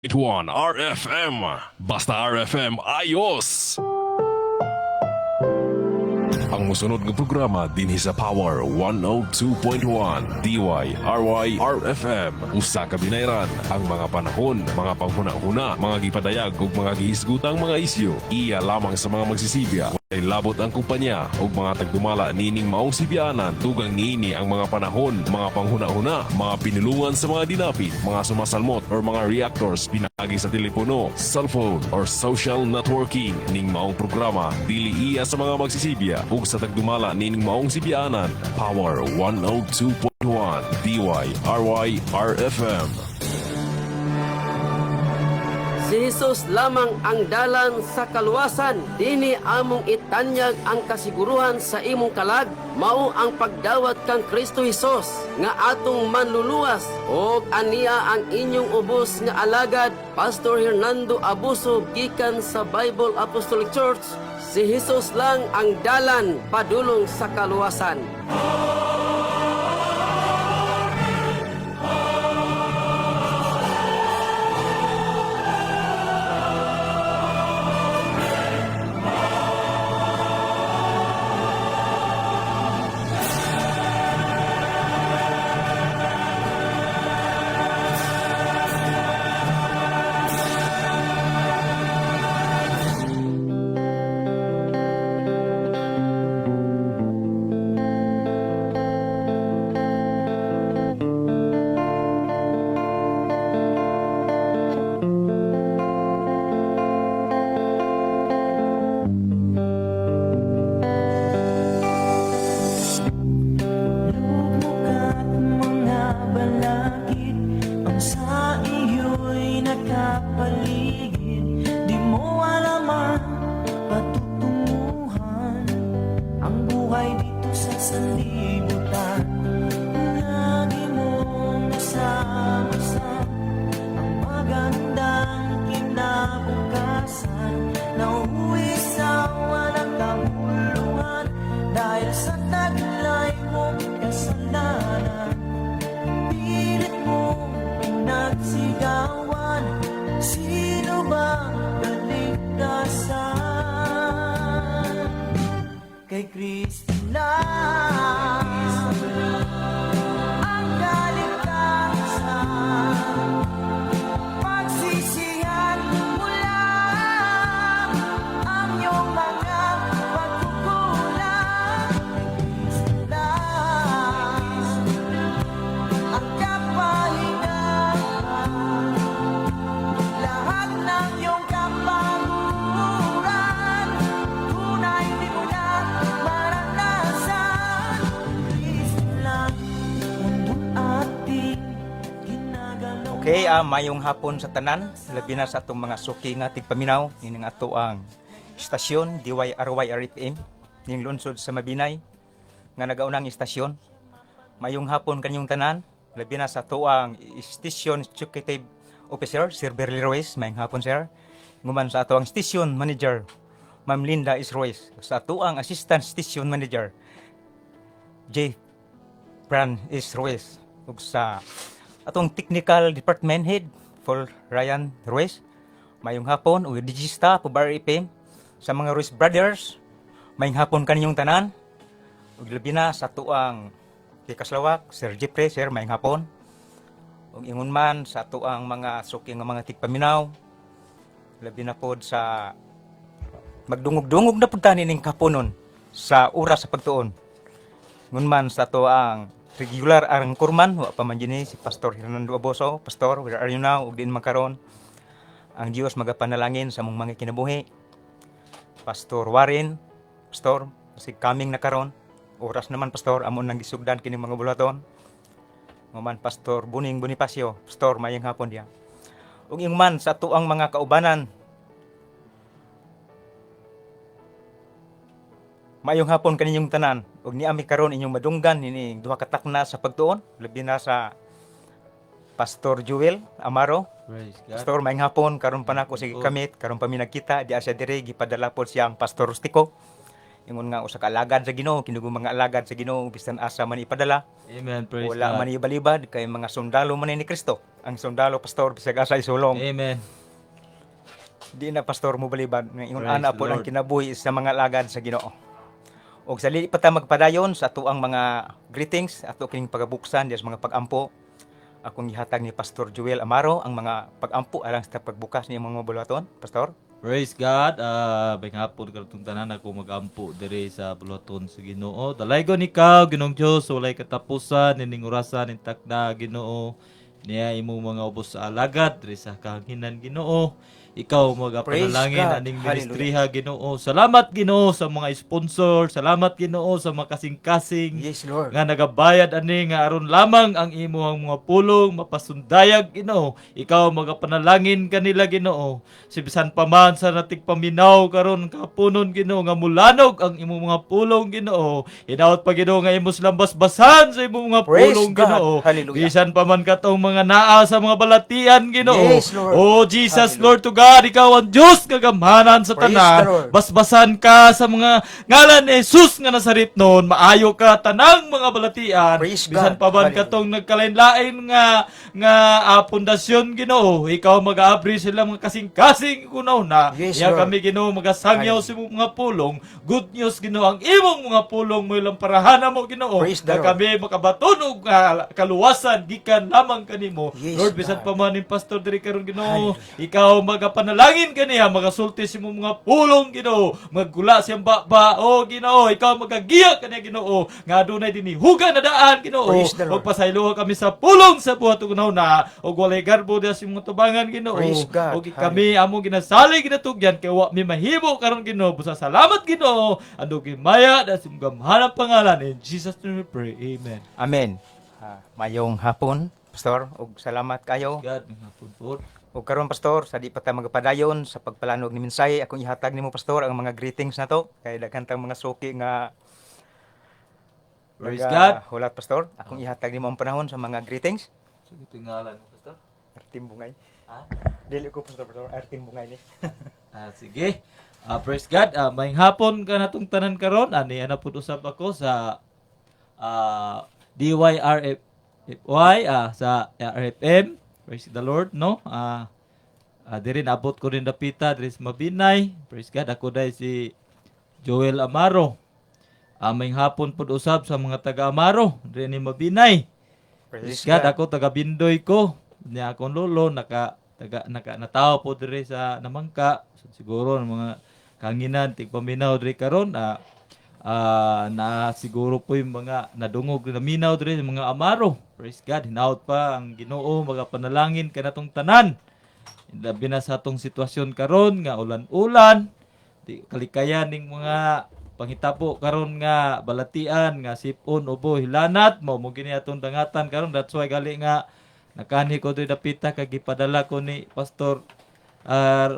1 RFM. Basta RFM ayos! Ang musunod ng programa dinhi sa Power 102.1 DYRY RFM. Usa ka binayran ang mga panahon, mga panghuna-huna, mga gipadayag ug mga gihisgutang mga isyu. Iya lamang sa mga magsisibya. Ay labot ang kumpanya o mga tagdumala nining maong sibyanan tugang niini ang mga panahon, mga panghuna-huna, mga pinulungan sa mga dinapit, mga sumasalmot or mga reactors pinagi sa telepono, cellphone or social networking ning maong programa dili iya sa mga magsisibya ug sa tagdumala nining maong sibyanan. Power 102.1 DYRY RFM. Si Jesus lamang ang dalan sa kaluwasan. Dini among itanyag ang kasiguruhan sa imong kalag. Mao ang pagdawat kang Kristo Jesus nga atong manluluwas. O aniya ang inyong ubos nga alagad, Pastor Hernando Abuso, gikan sa Bible Apostolic Church. Si Jesus lang ang dalan padulong sa kaluwasan. Kay Kristo lang ang kaligtasan, pagsisihan mo lang ang iyong mga pagkukulang. Kay Kristo lang ang kapahingahan, lahat ng iyong kapaguran, tunay di mo na Okay, mayong hapon sa tanan, labi na sa atong mga suki nga tigpaminaw, nining ato ang istasyon DYRY RFM, ning lungsod sa Mabinay, nga nagaunang istasyon. Mayong hapon kanyong tanan, labi na sa ato ang station executive officer, Sir Berly Ruiz, mayong hapon sir. Nguman sa ato ang station manager, Ma'am Linda is Ruiz, sa ato ang assistant station manager, J. Bran is Ruiz, ug sa atong technical department head for Ryan Ruiz, mayong hapon ug digista po RFM sa mga Ruiz brothers, mayong hapon kaninyong tanan, ug labi na sa tuang Kaslawak, Sir Jeffrey, sir, mayong hapon, ug ingon man sa tuang mga suki nga mga tigpaminaw, labi na pod sa magdungog-dungog na pud tani ning kapunon sa oras sa pagtuon. Ingon man sa tuang regular arang kurman, wa pa man dinhi si Pastor Hernando Abuso. Pastor, where are you now? Ug din makaron ang Dios magapanalangin sa mong mga kinabuhi. Pastor Warren, Pastor, si coming na karon. Oras naman Pastor, amon nang gisugdan kini mga bulaton. Nguman Pastor Buning Bonifacio, Pastor, mayang hapon diya. Ug ingman sa tuang mga kaubanan, mayong hapon kaninyong tanan, ug niami karon inyong madunggan ini duha ka takna sa pagtuon, labi na sa Pastor Joel Amaro. Pastor, mayong hapon, karon pa nako sige kamit, karon pa mi nagkita di asya dire gipadala pod siyang Pastor Rustico. ingon nga usa ka alagad sa Ginoo, kinugo mga alagad sa Ginoo bisan asa man ipadala. Amen. Praise Wala God. man ibalibad kay mga sundalo man ni Kristo. Ang sundalo pastor bisag asa isulong. Amen. Di na pastor mo balibad nga ingon Praise ana the po ang Lord. kinabuhi sa mga alagad sa Ginoo. Og sa li pa ta magpadayon sa ato ang mga greetings, ato kining pagabuksan diya sa mga pagampo. Akong gihatag ni Pastor Joel Amaro ang mga pagampo alang sa pagbukas ni mga bulaton, pastor. Praise God. May hapon kartong tanan ako magampo diri sa bulaton sa Ginoo. Dalaygon ikaw Ginoong Dios, walay katapusan nining orasan ning takda Ginoo. Niya imong mga ubos sa alagad diri sa kahanginan Ginoo. Ikaw magapanalangin Praise God. aning Hallelujah. ministriha Ginoo. Salamat Ginoo sa mga sponsor, salamat Ginoo sa mga kasing-kasing Yes, Lord. nga nagabayad ani nga aron lamang ang imong mga pulong mapasundayag Ginoo. Ikaw magapanalangin kanila Ginoo. Sibisan pa man sa natig paminaw karon kapunon Ginoo nga mulanog ang imong mga pulong Ginoo. Hinaot pa Ginoo nga imong silang basbasan sa imong mga Praise pulong God. Ginoo. Hallelujah. Bisan pa man katong mga naa sa mga balatian Ginoo. Yes, Lord. Oh Jesus, Hallelujah. Lord to God, ikaw ang Diyos kagamhanan sa Praise the tanan. Lord. Basbasan ka sa mga ngalan ni Jesus nga Nazaret noon. Maayo ka tanang mga balatian. Praise Bisan God. pa man Hallelujah. katong nagkalain-lain nga pundasyon Ginoo. Ikaw mag-aabri sila mga kasing-kasing kunaw na. Yes, Iya Lord. kami Ginoo magasangyaw sa imong mga pulong. Good news Ginoo ang imong mga pulong mo ilang parahan mo Ginoo. Praise the Na Lord. kami makabatunog nga kaluwasan gikan lamang kanimo. Yes, Lord, bisan God. pa man ni Pastor diri karon Ginoo. Ikaw magapanalangin kaniya, magasulti sa imong mga pulong Ginoo. Maggula siyang baba. O Ginoo, ikaw magagiya kaniya Ginoo. Nga adunay dinhi huga na daan Ginoo. Praise the Lord. Og pasayloha kami sa pulong sa buhat ug na. Og walay garbo diha sa imong tubangan Ginoo. Praise God. Og kami amo ginasali ginatugyan kay wa mi mahimo karon Ginoo. Busa salamat Ginoo. Ando gimaya da sa imong gamhanang pangalan in Jesus name we pray. Amen. Amen. Mayong hapon, pastor, ug salamat kayo. God, mga hapon po. Ug karon pastor, sa di pa ta magpadayon sa pagpalanog ni mensahe, akong ihatag nimo pastor ang mga greetings na to kay daghan tang mga suki nga Praise God. Hulat pastor, akong ihatag nimo ang panahon sa mga greetings. Sige, tingalan mo, Pastor. Artim bungay. Ah? Dili ko pastor, artim bungay ni. Sige. Praise God. May hapon ka natong tanan karon. Ani ana pud usab ako sa DYRFY sa RFM. Praise the Lord, no? Diri naabot ko rin dapita diri sa Mabinay. Praise God. Ako dai si Joel Amaro. May hapon pud usab sa mga taga Amaro diri ni Mabinay. Praise God. Ako taga Bindoy ko. Niya akong lolo natao po diri sa Namangka. So, siguro ng mga kanginan tigpaminaw diri karon na siguro po yung mga nadungog na minaw diri sa mga Amaro. Praise God. Hinaut pa ang Ginoo magapanalangin kanatong tanan. Labi na sa atong sitwasyon karon nga ulan-ulan. Di kalikayan ning mga panghitabo karon nga balatian nga sipon ubo hilanat mo gini atong dangatan karon. That's why gali nga nakani ko diri dapita kag gipadala ko ni Pastor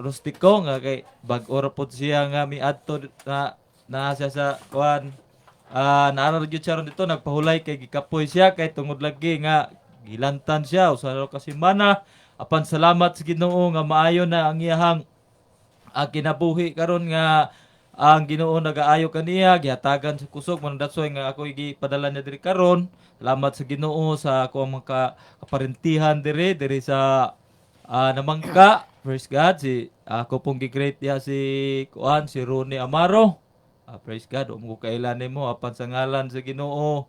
Rustico nga kay bag-o ra pod siya nga miadto na siya sa kuan naara gyud siya ron dito nagpahulay kay gikapoy siya kay tungod lagi nga gilantan siya usa ra ka semana. Apan salamat sa Ginoo nga maayo na ang iyahang kinabuhi karon nga ang Ginoo nagaayo kaniya gihatagan sa kusog man that's why nga ako gipadala niya diri karon. Salamat sa Ginoo sa ako mga kaparentihan diri sa Namangka. Praise God. Ako pong gi-greet diha si Ronnie Amaro. Praise God. Mo kailan nimo apan sa ngalan sa Ginoo.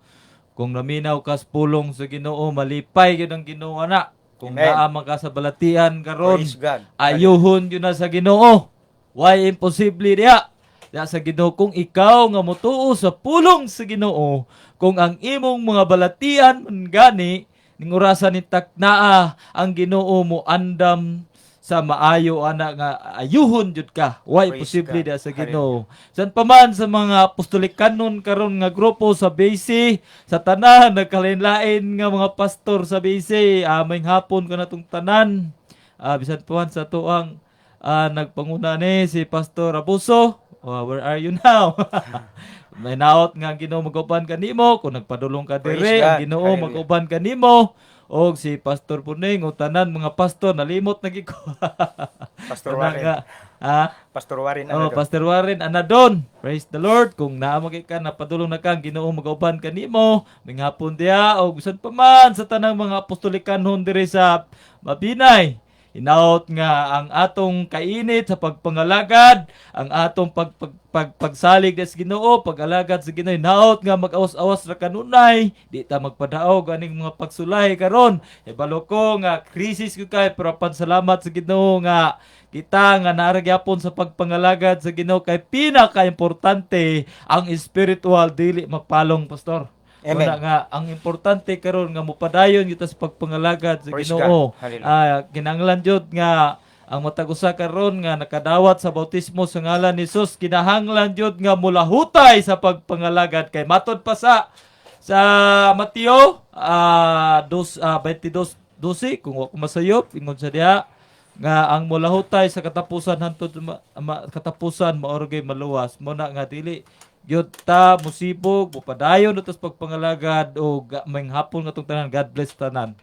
Kung naminaw kas pulong sa Ginoo malipay gyud ang Ginoo ana. Kung Amen. naa man ka sa balatian karon Praise God. ayuhon yun na sa Ginoo. Why imposible diha? Diha sa Ginoo kung ikaw nga motuo sa pulong sa Ginoo, kung ang imong mga balatian man gani ning orasan ni taknaa ang Ginoo mo andam sa maayo ana nga ayuhon jud ka. Why Praise posible God. diha sa Ginoo. San pa man sa mga apostolic kanon karon nga grupo sa BC, sa tanan nagkalain-lain nga mga pastor sa BC, may hapon ka natong tanan. Bisan pa man sa tuang nagpanguna ni si Pastor Abuso. Where are you now? May naot nga ang Ginoo mag-uban kanimo kung nagpadulong ka Praise dire, God. ang Ginoo Hallelujah. mag-uban kanimo. Og si Pastor Puning o tanan mga pastor nalimot na giko. Pastor Tanan Warren. nga, Pastor Warren Oh, ano Pastor Warren Anadon. Praise the Lord. Kung naamagay ka, napadulong na kang Ginoo magauban kanimo, minghapon diya o bisan pa man sa tanang mga apostolikanhon diri sa Mabinay. Hinaut nga ang atong kainit sa pagpangalagad, ang atong pagsalig sa Ginoo, pag-alagad sa Ginoo, hinaut nga mag-awas-awas ra kanunay, di ta magpadaog aning mga pagsulay karon. Ibalo ko nga krisis ko kay pero pansalamat sa Ginoo nga kita nga naaragyapon sa pagpangalagad sa Ginoo kay pinaka-importante ang spiritual dili mapalong, pastor. Amen. Wala nga ang importante karon nga mopadayon kita sa pagpangalagad sa Praise Ginoo. God. Hallelujah. Kinahanglan jud nga ang matag usa karon nga nakadawat sa bautismo sa ngalan ni Jesus, kinahanglan jud nga mulahutay sa pagpangalagad kay matud pa sa Mateo 22:12 kung wa ko masayop ingon sa diha nga ang mulahutay sa katapusan hantod katapusan maorgay maluwas mo na nga dili gyud ta musibog mupadayon utos pagpangalagad o may hapon nga tong tanan. God bless tanan.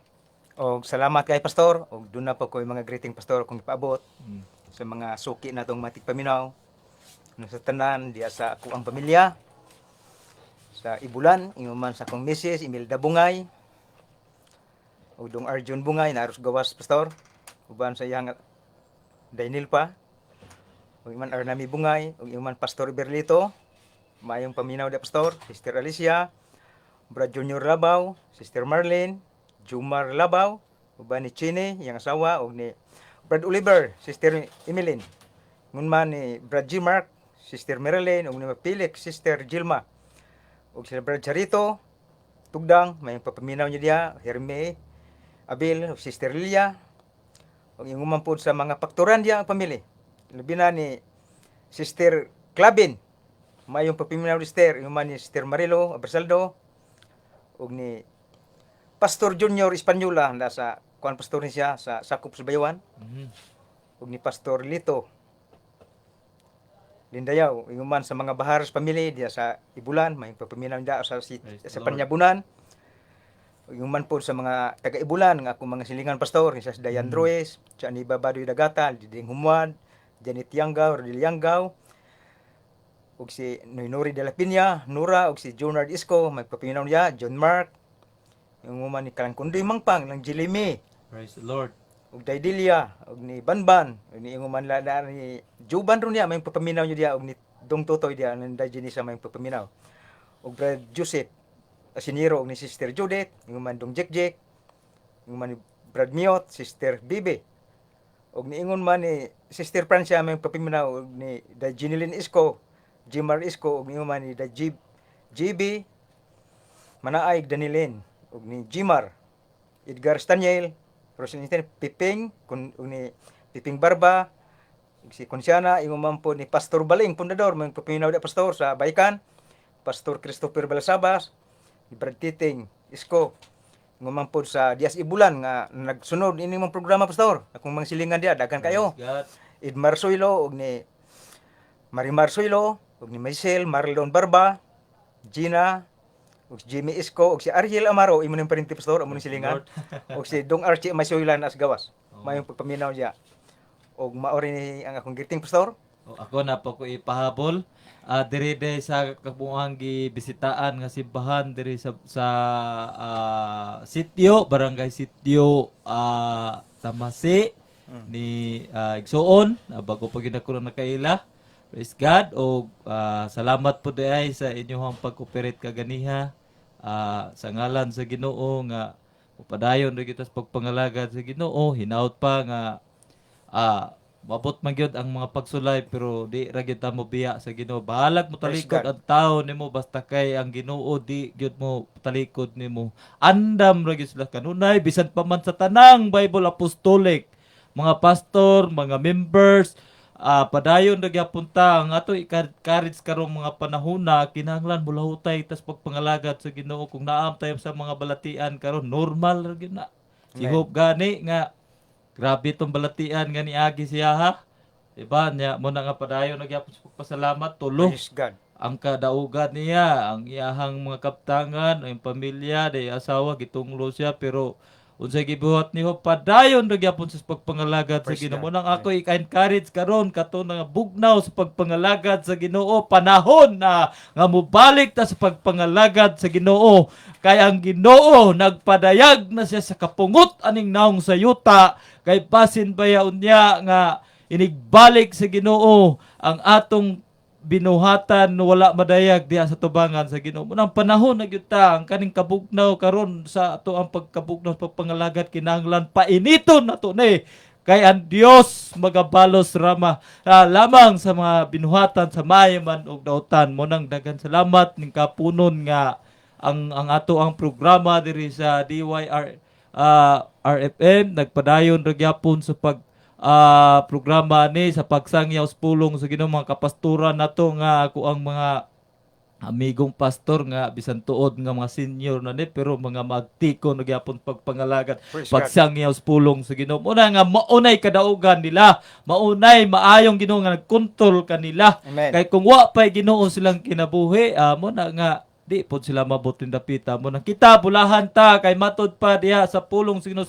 Og salamat kay pastor og doon na po ko yung mga greeting pastor kung ipaabot sa mga suki natong matik paminaw sa tanan diya sa ako ang pamilya sa Ibulan inguman sa akong Mrs. Imelda Bungay og dong Arjun Bungay naros gawas pastor uban sa iyang Daniel pa og iman Arnami Bungay og iman Pastor Berlito mayong paminaw da pastor Sister Alicia Brad Junior Labaw Sister Marlene Jumar Labaw uban ni Chine yang asawa og ni Brad Oliver Sister Emeline ngun man ni Brad G. Mark Sister Marilyn og ni Felix Sister Gilma og si Brad Charito tugdang may papaminaw niya diya Herme Abel Sister Lilia og inguman pod sa mga paktoran diya ang pamilya labi na ni Sister Clabin mayong papaminaw ni Sister inguman ni Sister Marilo Abersaldo og ni Pastor Junior Espanyola na sa kuan pastor ni siya sa Sakop sa Bayawan ug ni Pastor Lito Lindayaw inguman sa mga bahar sa pamilya diya sa Ibulan may papaminaw diya sa Panyabunan ug inguman po sa mga taga Ibulan nga akong mga silingan pastor ni sa Dayan Ruiz sa ni Babadoy Dagata Diding Humwan Janet Yangaw Rodil Yangaw ug si Noynori de la Piña Nura ug si Jonard Isco may papaminaw niya John Mark yung uman ni Kalangkundoy Mangpang ng Jilimi Praise the Lord. ug Daydilia ug ni Banban ug ni uman la ni Juban ron niya may papaminaw niya dia ug ni Dong Totoy dia ng Dayjini sa may papaminaw ug Brad Joseph Asiniro ug ni Sister Judith yung uman Dong Jek yung uman ni Brad Miot Sister Bibi ug ni ingon man ni Sister Francia may papaminaw ug ni Dayjinilin Isco Jimar Isco ug ni uman ni Dayjib JB Manaay Danilin ug ni Jimar Edgar Staniel Rosiniten Piping kun ni Piping Barba ug si Konsyana inguman po ni Pastor Baling Pundador may papaminaw da pastor sa Baikan Pastor Christopher Balasabas ni Brad Titing Isko inguman po sa Dias Ibulan nga nagsunod ini mong programa pastor akong mga silingan dia daghan kayo God. Edmar Soylo ug ni Marimar Soylo ug ni Michelle Marlon Barba Gina ug si Jimmy Isko ug si Ariel Amaro imo ning parinti pastor amo ning silingan ug si Dong Archie Masoylan as gawas mayong pagpaminaw diya ug maori ni ang akong greeting pastor O, ako na po ko ipahabol. Diri sa kabuang gibisitaan nga simbahan diri sa sitio, barangay sitio Tamasi ni Igsoon. Bago pa gyud ako nakaila. Praise God o salamat po diay sa inyong pag-cooperate kaganiha sa ngalan sa Ginoo nga upadayon ri kita sa pagpangalagad sa Ginoo. Hinaut pa nga mabot man gyud ang mga pagsulay pero di ra gyud ta mo biya sa Ginoo. Bahalag mo talikod ang tao nimo basta kay ang Ginoo di gyud mo talikod nimo. Andam ra gyud sila kanunay bisan pa man sa tanang Bible Apostolic, mga pastor, mga members, padayon ra gyapon ta ang ato i-encourage karong mga panahon na kinahanglan mulahutay tas pagpangalagad sa Ginoo kung naam tayo sa mga balatian karon normal ra gyud na. Si Hope gani nga grabe itong balatian nga niagi siya ha. Diba? Niya, muna nga padayon nagyapon sa pagpasalamat. Tulo. Praise God Ang kadaugan niya, ang iyahang mga kaptangan, ang pamilya, day asawa, gitunglo siya. Pero unsay gibuhat niyo padayon ra gyapon sa pagpangalagad sa Praise Ginoo. God. Nang ako ika-encourage karon kato nga bugnaw sa pagpangalagad sa Ginoo, panahon na nga mobalik ta sa pagpangalagad sa Ginoo. Kay ang Ginoo nagpadayag na siya sa kapungot aning naong sa yuta, kay basin bayaon niya nga inigbalik sa Ginoo ang atong binuhatan wala madayag diha sa tubangan sa Ginoo. Munang panahon na gyud ta ang kaning kabugnaw karon sa ato ang pagkabugnaw sa pagpangalagad kinahanglan painiton nato ni kay ang Dios magabalos rama lamang sa mga binuhatan sa mayaman ug dautan. Munang daghang salamat ning kapunon nga ang ato ang programa diri sa DYR RFM nagpadayon ra gyapon sa programa ni sa pagsangyaw sa pulong sa Ginoo, mga kapastoran nato nga ako ang mga amigong pastor nga bisan tuod nga mga senior na ni pero mga magtiko na gyapon pagpangalagad Praise God. pagsangyaw sa pulong sa Ginoo. Una nga maunay kadaugan nila, maunay maayong Ginoo nga nagkontrol kanila. Amen. Kay kung wa pay Ginoo silang kinabuhi, mo na nga di po sila mabutin dapita mo na kita bulahan ta kay matod pa diha sa pulong sa Ginoo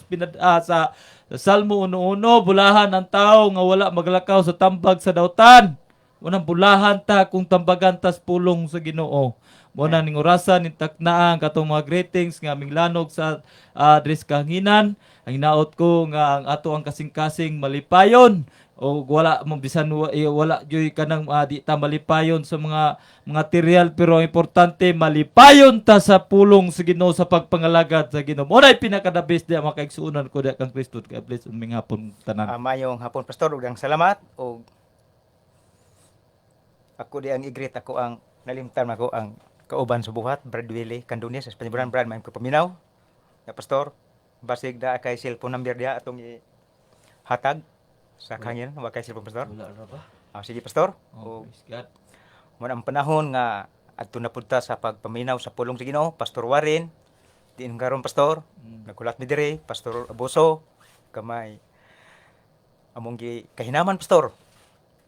sa Salmo 1:1, bulahan ang tao nga wala maglakaw sa tambag sa dautan. Unang bulahan ta kung tambagan tas pulong sa Ginoo. Muna ning orasan ning taknaan katong mga greetings nga minglanog sa address kahanginan. Ang hinaot ko nga ang ato ang kasing-kasing malipayon o wala mo bisan wala joy kanang di ta malipayon sa mga material pero ang importante malipayon ta sa pulong sa Ginoo sa pagpangalagad sa Ginoo. Mo nay pinaka the best diya makaigsuonan ko diya kang Kristo kay bless ming hapon tanan. Mayong hapon pastor ug ang salamat ug ako di ang igreet ako ang nalimtan ako ang kauban sa buhat Brad Willie Candunes sa Paniburan Brad may ko paminaw ya pastor basig da kay cellphone number dia atong hatag sa kangin wa kay cellphone pastor. Wala ra ba? Sige pastor. Oh, Ug praise God. mo ang panahon nga adto na punta sa pagpaminaw sa pulong sa Ginoo, Pastor Warren, diin karon pastor, nagulat mi dire, Pastor Abuso, kamay among gi kahinaman pastor.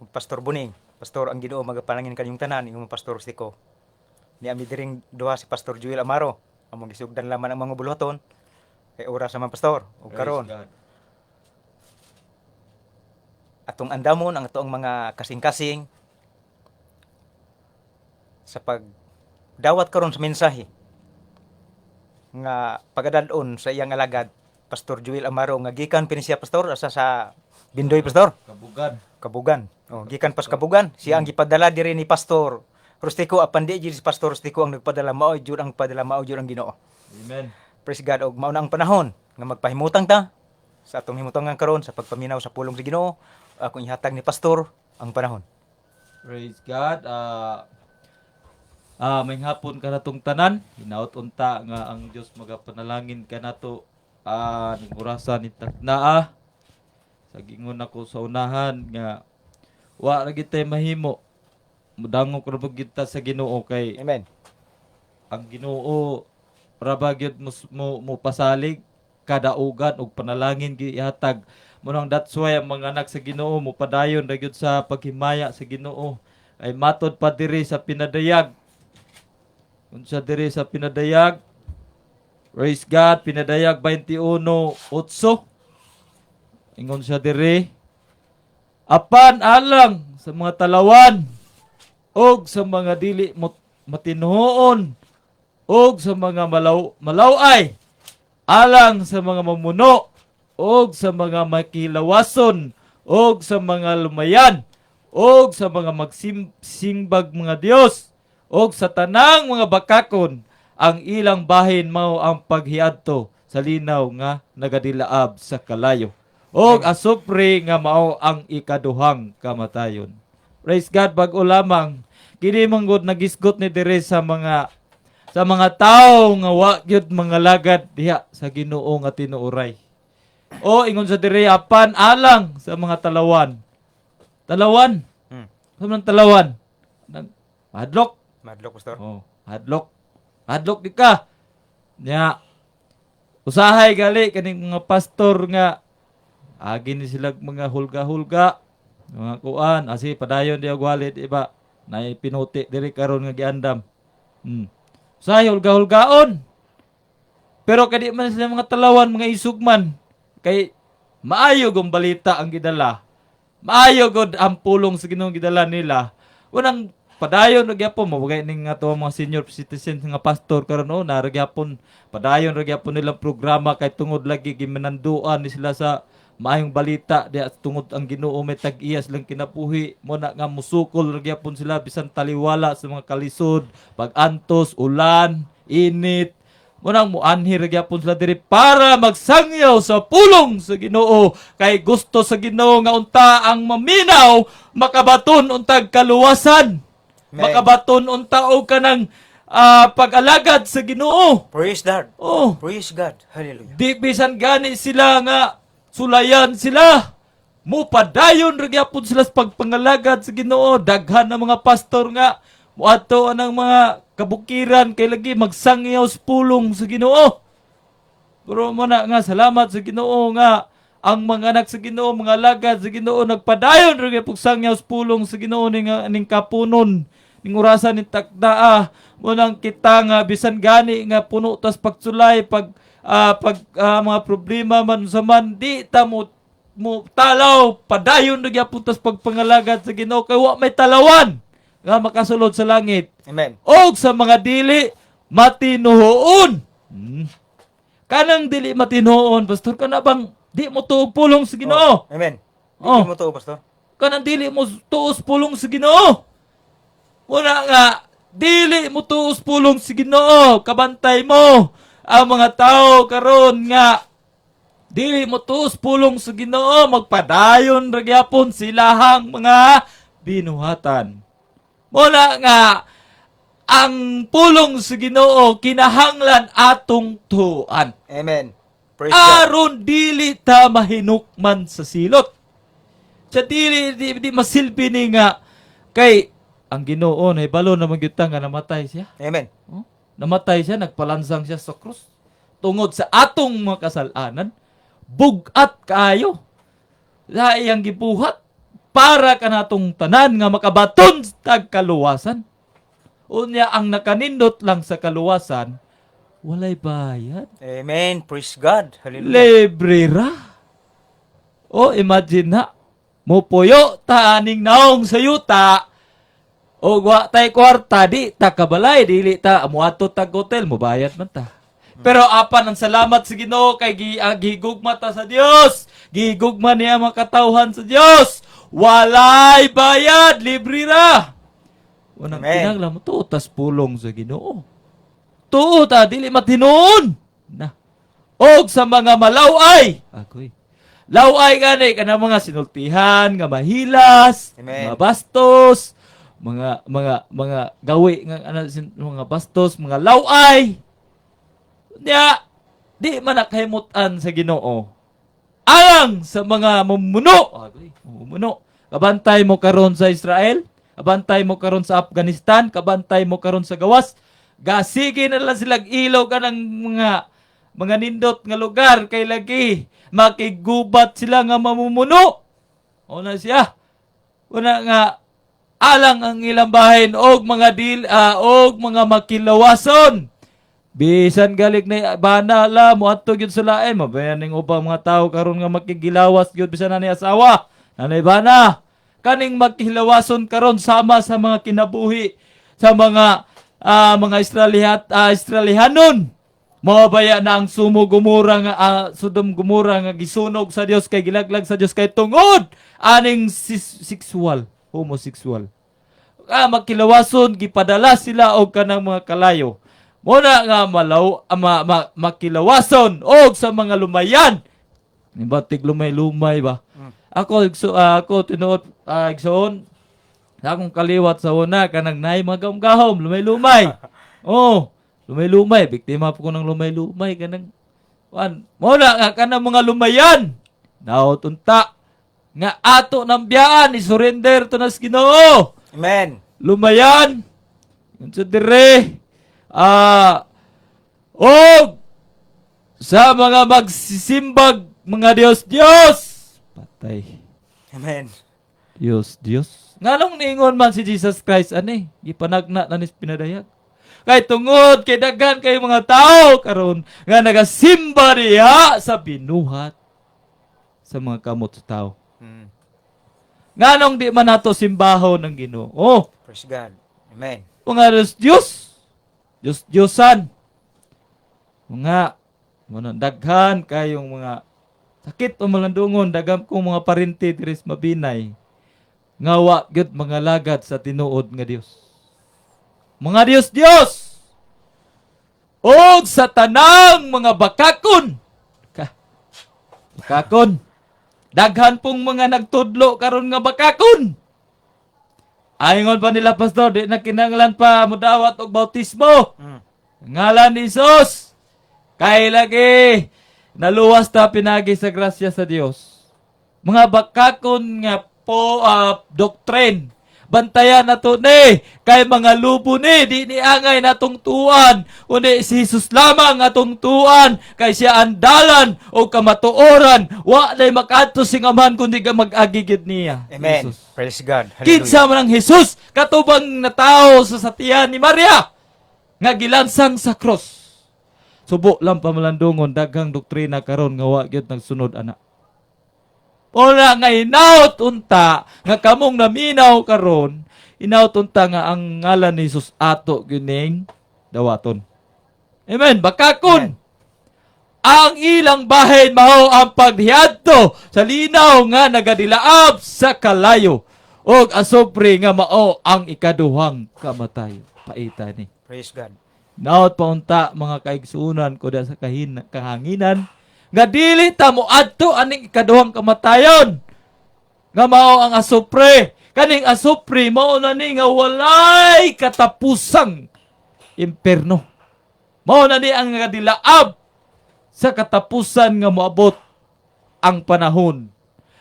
Ug Pastor Buning, pastor ang Ginoo magapanangin kanyong tanan, imong pastor Stiko. Ni ami diring duha si Pastor Joel Amaro, among gisugdan laman ang mga buluhaton. Kay ora sa mga pastor, ug Praise karon God. atong andamon ang atong mga kasing-kasing sa pagdawat karon sa mensahe nga pagadadon sa iyang alagad Pastor Joel Amaro nga gikan pini siya pastor asa sa Bindoy pastor Kabugan. Kabugan gikan pas Kabugan siya ang gipadala diri ni Pastor Rustico apan di si Pastor Rustico ang nagpadala mao jud ang padala mao jud ang Ginoo. Amen. Praise God og mao na ang panahon nga magpahimutang ta sa atong himutangan karon sa pagpaminaw sa pulong sa Ginoo. Akong ihatag ni pastor ang panahon. Praise God. May hapon ka natong tanan. Hinaot unta nga ang Dios magapanalangin ka nato ning orasan ni taknaa. Sa gingon ako sa unahan nga wa ra gid tay mahimo. Mudangog ra pud kita sa Ginoo kay Amen. ang Ginoo ra ba gyud mo pasalig kadaugan og panalangin gihatag. Munang that's why ang mga anak sa Ginoo mo padayon ra gyud sa paghimaya sa Ginoo ay matod pa diri sa pinadayag. Unsa diri sa pinadayag? Praise God, pinadayag 21:8. Ingon siya diri, apan alang sa mga talawan og sa mga dili matinuon og sa mga malaway alang sa mga mamuno og sa mga makilawason og sa mga lumayan og sa mga magsimbag mga Dios og sa tanang mga bakakon ang ilang bahin mao ang paghiadto sa linaw nga nagadilaab sa kalayo og asupre nga mao ang ikaduhang kamatayon. Praise God, bag-o lamang kini manggod nagisgot ni dire sa mga tao nga wa gyud mga lagad diha sa Ginoo nga tinuoray. O ingon sa dire apan alang sa mga talawan. Talawan. Sa mga talawan. Hadlok. Madlok pastor. Oh, hadlok. Hadlok di ka. Nya usahay gali kaning mga pastor nga agi ni sila mga hulga-hulga. Mga kuan, asi padayon di og walid iba. Nay pinuti diri karon nga giandam. Usahay hulga-hulgaon. Pero kadi man sila mga talawan, mga isugman. Kay maayo gong balita ang gidala. Maayo gud ang pulong sa Ginoo gidala nila. Unang padayon ra gyapon mabagay ning ato mga senior citizens nga pastor karon na ra gyapon padayon ra gyapon nilang programa kay tungod lagi gimananduan ni sila sa maayong balita diya tungod ang Ginoo may tag-iyas lang kinabuhi mo na nga musukol ra gyapon sila bisan taliwala sa mga kalisod, pag-antos, ulan, init. Munang muanhi ra gyapon sila diri para magsangyaw sa pulong sa Ginoo kay gusto sa Ginoo nga unta ang maminaw makabaton untag kaluwasan. Amen. Makabaton unta og kanang pag-alagad sa Ginoo. Praise God. Oh, Praise God. Hallelujah. di bisan gani sila nga sulayan sila. Mupadayon ra gyapon sila sa pagpangalagad sa Ginoo. Daghan ng mga pastor nga muadto anang mga kabukiran kay lagi magsangyaw sa pulong sa Ginoo. Pero mo na nga salamat sa Ginoo nga ang mga anak sa Ginoo, mga alagad sa Ginoo nagpadayon ra gyud sangyaw sa pulong sa Ginoo ning kapunon ning orasan ni takdaa. Mo nang kita nga bisan gani nga puno tas pagsulay mga problema man sa man di ta mo talaw padayon ra gyud tas pagpangalagad sa Ginoo kay wa may talawan nga makasulod sa langit. Amen. O sa mga dili matinuhoon. Kanang dili matinuhoon, pastor, kana bang di mo tuog pulong sa Ginoo? Amen. Oh. Hindi mo to, pastor. Kanang dili mo tuos pulong sa Ginoo? Muna nga, dili mo tuos pulong sa Ginoo, kabantay mo ang mga tao karon nga dili mo tuos pulong sa Ginoo, magpadayon ra gyapon silahang mga binuhatan. Mula nga, ang pulong sa Ginoo kinahanglan atong tuan. Amen. Praise God. Aron dili ta mahinukman sa silot. Sa di masilbi ni nga kay ang Ginoo na ibalo na magyutang nga namatay siya. Amen. Oh? Namatay siya, nagpalansang siya sa krus. Tungod sa atong mga kasalanan, bugat kaayo. Sa iyang gibuhat para kanatong tanan nga makabaton sa kaluwasan. Unya ang nakanindot lang sa kaluwasan, walay bayad. Amen. Praise God. Hallelujah. Libre ra. O imagine na, mupuyo ta aning naong sa yuta, o wa tay kwarta, di ta kabalay, dili ta amuato tag hotel, mubayad man ta. Pero apan ang salamat sa Ginoo kay gigugma ta sa Dios. Gigugma niya mga katawhan sa Dios. Walay bayad, libre ra. Unang Amen. kinahanglan mo tutas pulong sa Ginoo. Tuo ta dili matinuon. Na. Og sa mga malaway. Agoy. Laway gani kana mga sinultihan, nga mahilas, Amen. mga bastos, mga gawi nga mga bastos, mga laway. Nya di man nakahimutan sa Ginoo. Alang sa mga mumuno. Agoy, mumuno. Kabantay mo karon sa Israel, kabantay mo karon sa Afghanistan, kabantay mo karon sa gawas. Gasige na lang silang ilaw ka ng mga nindot nga lugar kay lagi makigubat sila nga mamumuno. O na siya. Una nga alang ang ilang bahin og mga makilawason. Bisan galig na banala mo adto gyud sa lain mabayan ning ubang mga tao karon nga makigilawas gyud bisan na ni asawa. Nanay bana kaning makilawason karon sama sa mga kinabuhi sa mga Israelihanon. Mabaya na ang Sodom Gomora nga gisunog sa Dios kay gilaglag sa Dios kay tungod aning homosexual. Makilawason gipadala sila og kanang mga kalayo. Muna nga makilawason og sa mga lumayan. Nibatig lumay-lumay ba? Ako tinuod igsoon sa akong kaliwat sa una kanang nay magahom-gahom lumay-lumay. Oh, lumay-lumay biktima po ko ng lumay-lumay kanang muna nga kanang mga lumayan. Nautunta nga ato nang biyaan i-surrender to nas Ginoo. Amen. Lumayan unsa dire sa mga magsisimbag mga Diyos patay. Amen. Diyos. Nganong niingon man si Jesus Christ gipanagna na nis pinadayag. Kay tungod kay daghan kay mga tao karon nga nagasimba diha sa binuhat sa mga kamot sa tao. Mm. Nganong di man nato simbahon ng Ginoo? Praise God. Amen. Mga Diyosan. Mga daghan kayong mga sakit o malandungon, daghan kong mga parinti diri sa Mabinay. Nga wa gyud mga lagad sa tinuod nga Dios. Mga Dios. O sa tanang mga bakakon. Bakakon. Daghan pong mga nagtudlo karon nga bakakon. Ayngon pa nila, pastor, di na kinanglan pa mudawat og bautismo. Mm. Ngalan ni Jesus. Kay lagi naluwas ta pinagi sa grasya sa Dios. Mga bakakon nga doctrine. Bantayan nato ni kay mga lubo ni di ni angay natong tuan undi si Jesus lamang atong tuan kay siya andalan o kamatuoran wa lay makadto sing Amahan kundi ka mag-agigid niya. Amen. Jesus. Praise God. Kinsa man ang Jesus katubang na tao sa satiyan ni Maria nga gilansang sa cross. Subo lang pamalandungon daghang doktrina karon nga wa gyud nagsunod ana. Wala nga inaut unta nga kamong naminaw karon, inaut unta nga ang ngalan ni Jesus ato gining dawaton. Amen. Bakakon. Ang ilang bahin mao ang paghiadto sa linaw nga nagadilaab sa kalayo ug asopre nga mao ang ikaduhang kamatayo. Paita ni. Praise God. Naot pa unta mga kaigsuunan ko sa kahanginan nga dili ta moadto aning ikaduhang kamatayon nga mao ang asupre. Kaning asupre mao na ni nga walay katapusang imperno. Mao na ni ang nagadilaab sa katapusan nga moabot ang panahon.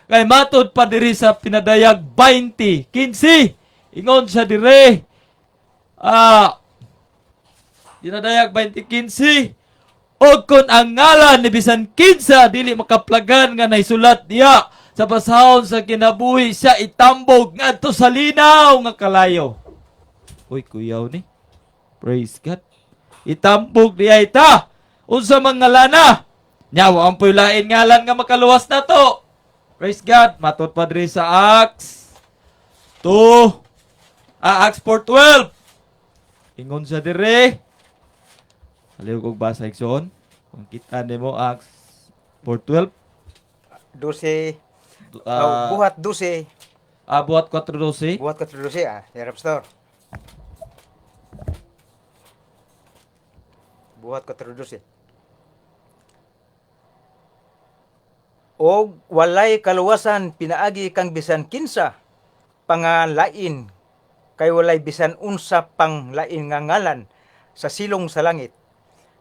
Kay matod pa diri sa pinadayag 20:15 ingon sa dire pinadayag 20:15 o kung ang ngalan ni bisan kinsa dili makaplagan nga naisulat diya sa basahon sa kinabuhi siya itambog ngadto sa linaw nga kalayo. Uy, kuyaw ni. Praise God. Itambog diya ita. Unsa man ngalana? Nyawa ang lain ngalan nga makaluwas na to. Praise God. Matod pa diri sa Acts 4:12. Ingon sa dire. Aliw kong basa igsoon. Kung kita nimo Acts 4:12. 12. Ah, Buhat 12. Buhat 4:12. Buhat 12. Yarap pastor. Buhat 4:12. Og walay kaluwasan pinaagi kang bisan kinsa pangalain kay walay bisan unsa pang lain nga ngalan sa silong sa langit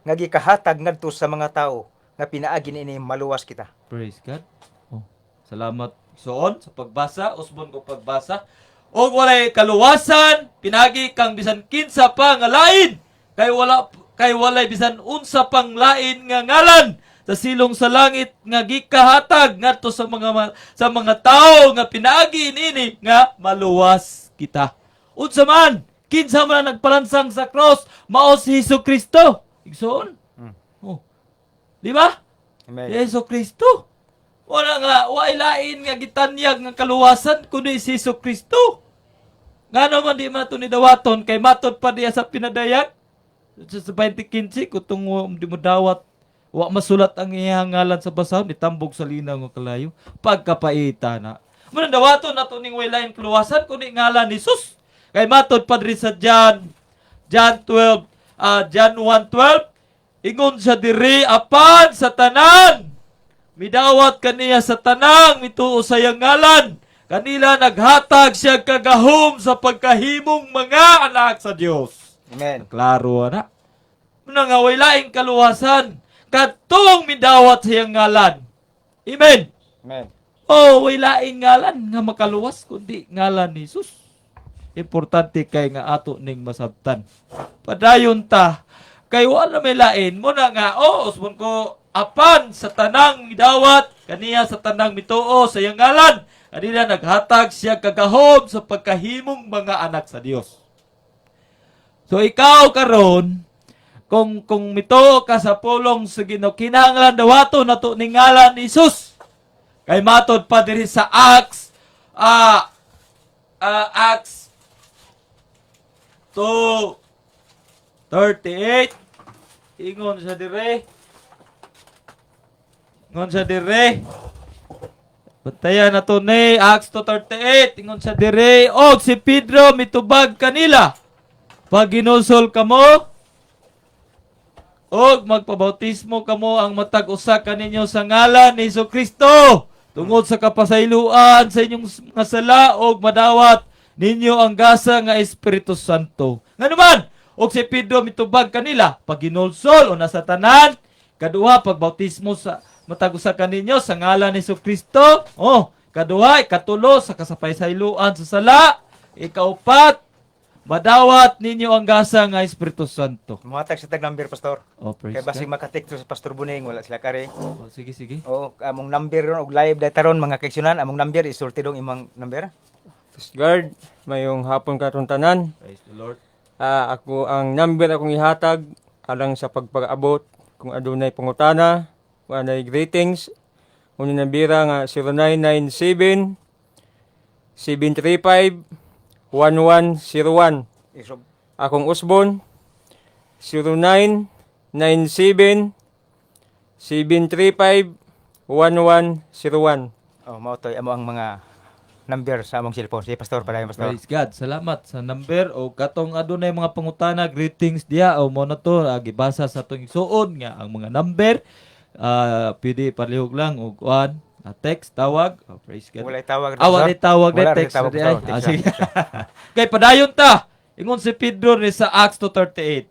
nga gikahatag ngadto sa mga tao nga pinaagi ini maluwas kita. Praise God. Oh, salamat soon sa pagbasa. Usbon ko pagbasa. O walay kaluwasan, pinagi kang bisan kinsa pa nga lain. Kay walay bisan unsa pang lain nga ngalan sa silong sa langit nga gikahatag ngadto sa mga tao nga pinaagi ini nga maluwas kita. Unsa man, kinsa man ang nagpalansang sa cross, mao si Hesukristo. Igsoon. Oh. Di ba? Amen. Yesu Kristo. Wala nga, lain nga gitanyag nga kaluwasan kundi si Yesu Kristo. Nga naman di man ito ni dawaton kay matod pa diya sa pinadayag. Sa 20:15 kutong di mo dawat wa masulat ang iyang ngalan sa basahon nitambog sa linaw nga kalayo pagkapaita na. Muna dawaton nato ning way lain kaluwasan kundi ngalan ni Jesus. Kay matod pa diri sa John 1:12 ingon sa diri apan sa tanan midawat kaniya sa tanang mituo sa iyang ngalan kanila naghatag siya kagahom sa pagkahimong mga anak sa Dios. Amen. Klaro na. Muna nga way laing kaluwasan kadtong midawat sa iyang ngalan. Amen. Amen. Oh, way laing ngalan nga makaluwas kundi ngalan ni Jesus. Importante kay nga ato ning masabtan. Padayon ta kay wala may lain mo na nga usbon ko apan sa tanang midawat kaniya sa tanang mituo sa iyang ngalan kanila naghatag siya kagahom sa pagkahimong mga anak sa Dios. So ikaw karon kung mito ka sa pulong sa Ginoo kinahanglan dawato nato ning ngalan ni Jesus. Kay matod pa diri sa Acts 2:38 ingon sa dire. Bantayan nato ni Acts 2:38 ingon sa dire, og si Pedro mitubag kanila. Pag ginusol kamo og magpabautismo kamo ang matag usa kaninyo sa ngalan ni Jesucristo tungod sa kapasayloan sa inyong mga sala og madawat ninyo ang gasa nga Espiritu Santo. Nganuman, og si Pedro mitubag kanila pag ginulsol o nasa tanan, kaduha pagbautismo sa matag usa kaninyo sa ngalan ni Jesucristo. Kaduha ikatulo sa kasapayloan sa sala, ikaupat madawat ninyo ang gasa nga Espiritu Santo. Muhatag sa tag number, pastor. Praise Kay basig God. makatikto sa Pastor Buning, wala sila kare. Sige. Among number ron og live dataron mga kaigsunan, among number isulti dong imong number. Praise God, mayong hapon karon tanan. Praise the Lord. Ako ang number akong ihatag alang sa pagpag-abot kung adunay pangutana, kung anay greetings. Uno nambira nga 0997 735 1101. Isob. Akong usbon 0997 735 1101. Mao toy amo ang mga number sa among cellphone. Si pastor padayon, pastor. Praise God. Salamat sa number o katong adunay mga pangutana, greetings diya o mo na to gibasa sa atong igsuon nga ang mga number pwede palihog lang og kuan text tawag. Praise God. Walay tawag. Walay tawag Wala na text. tawag, Di ay. pastor. Sige. Kay padayon ta. Ingon si Pedro ni sa Acts 2:38.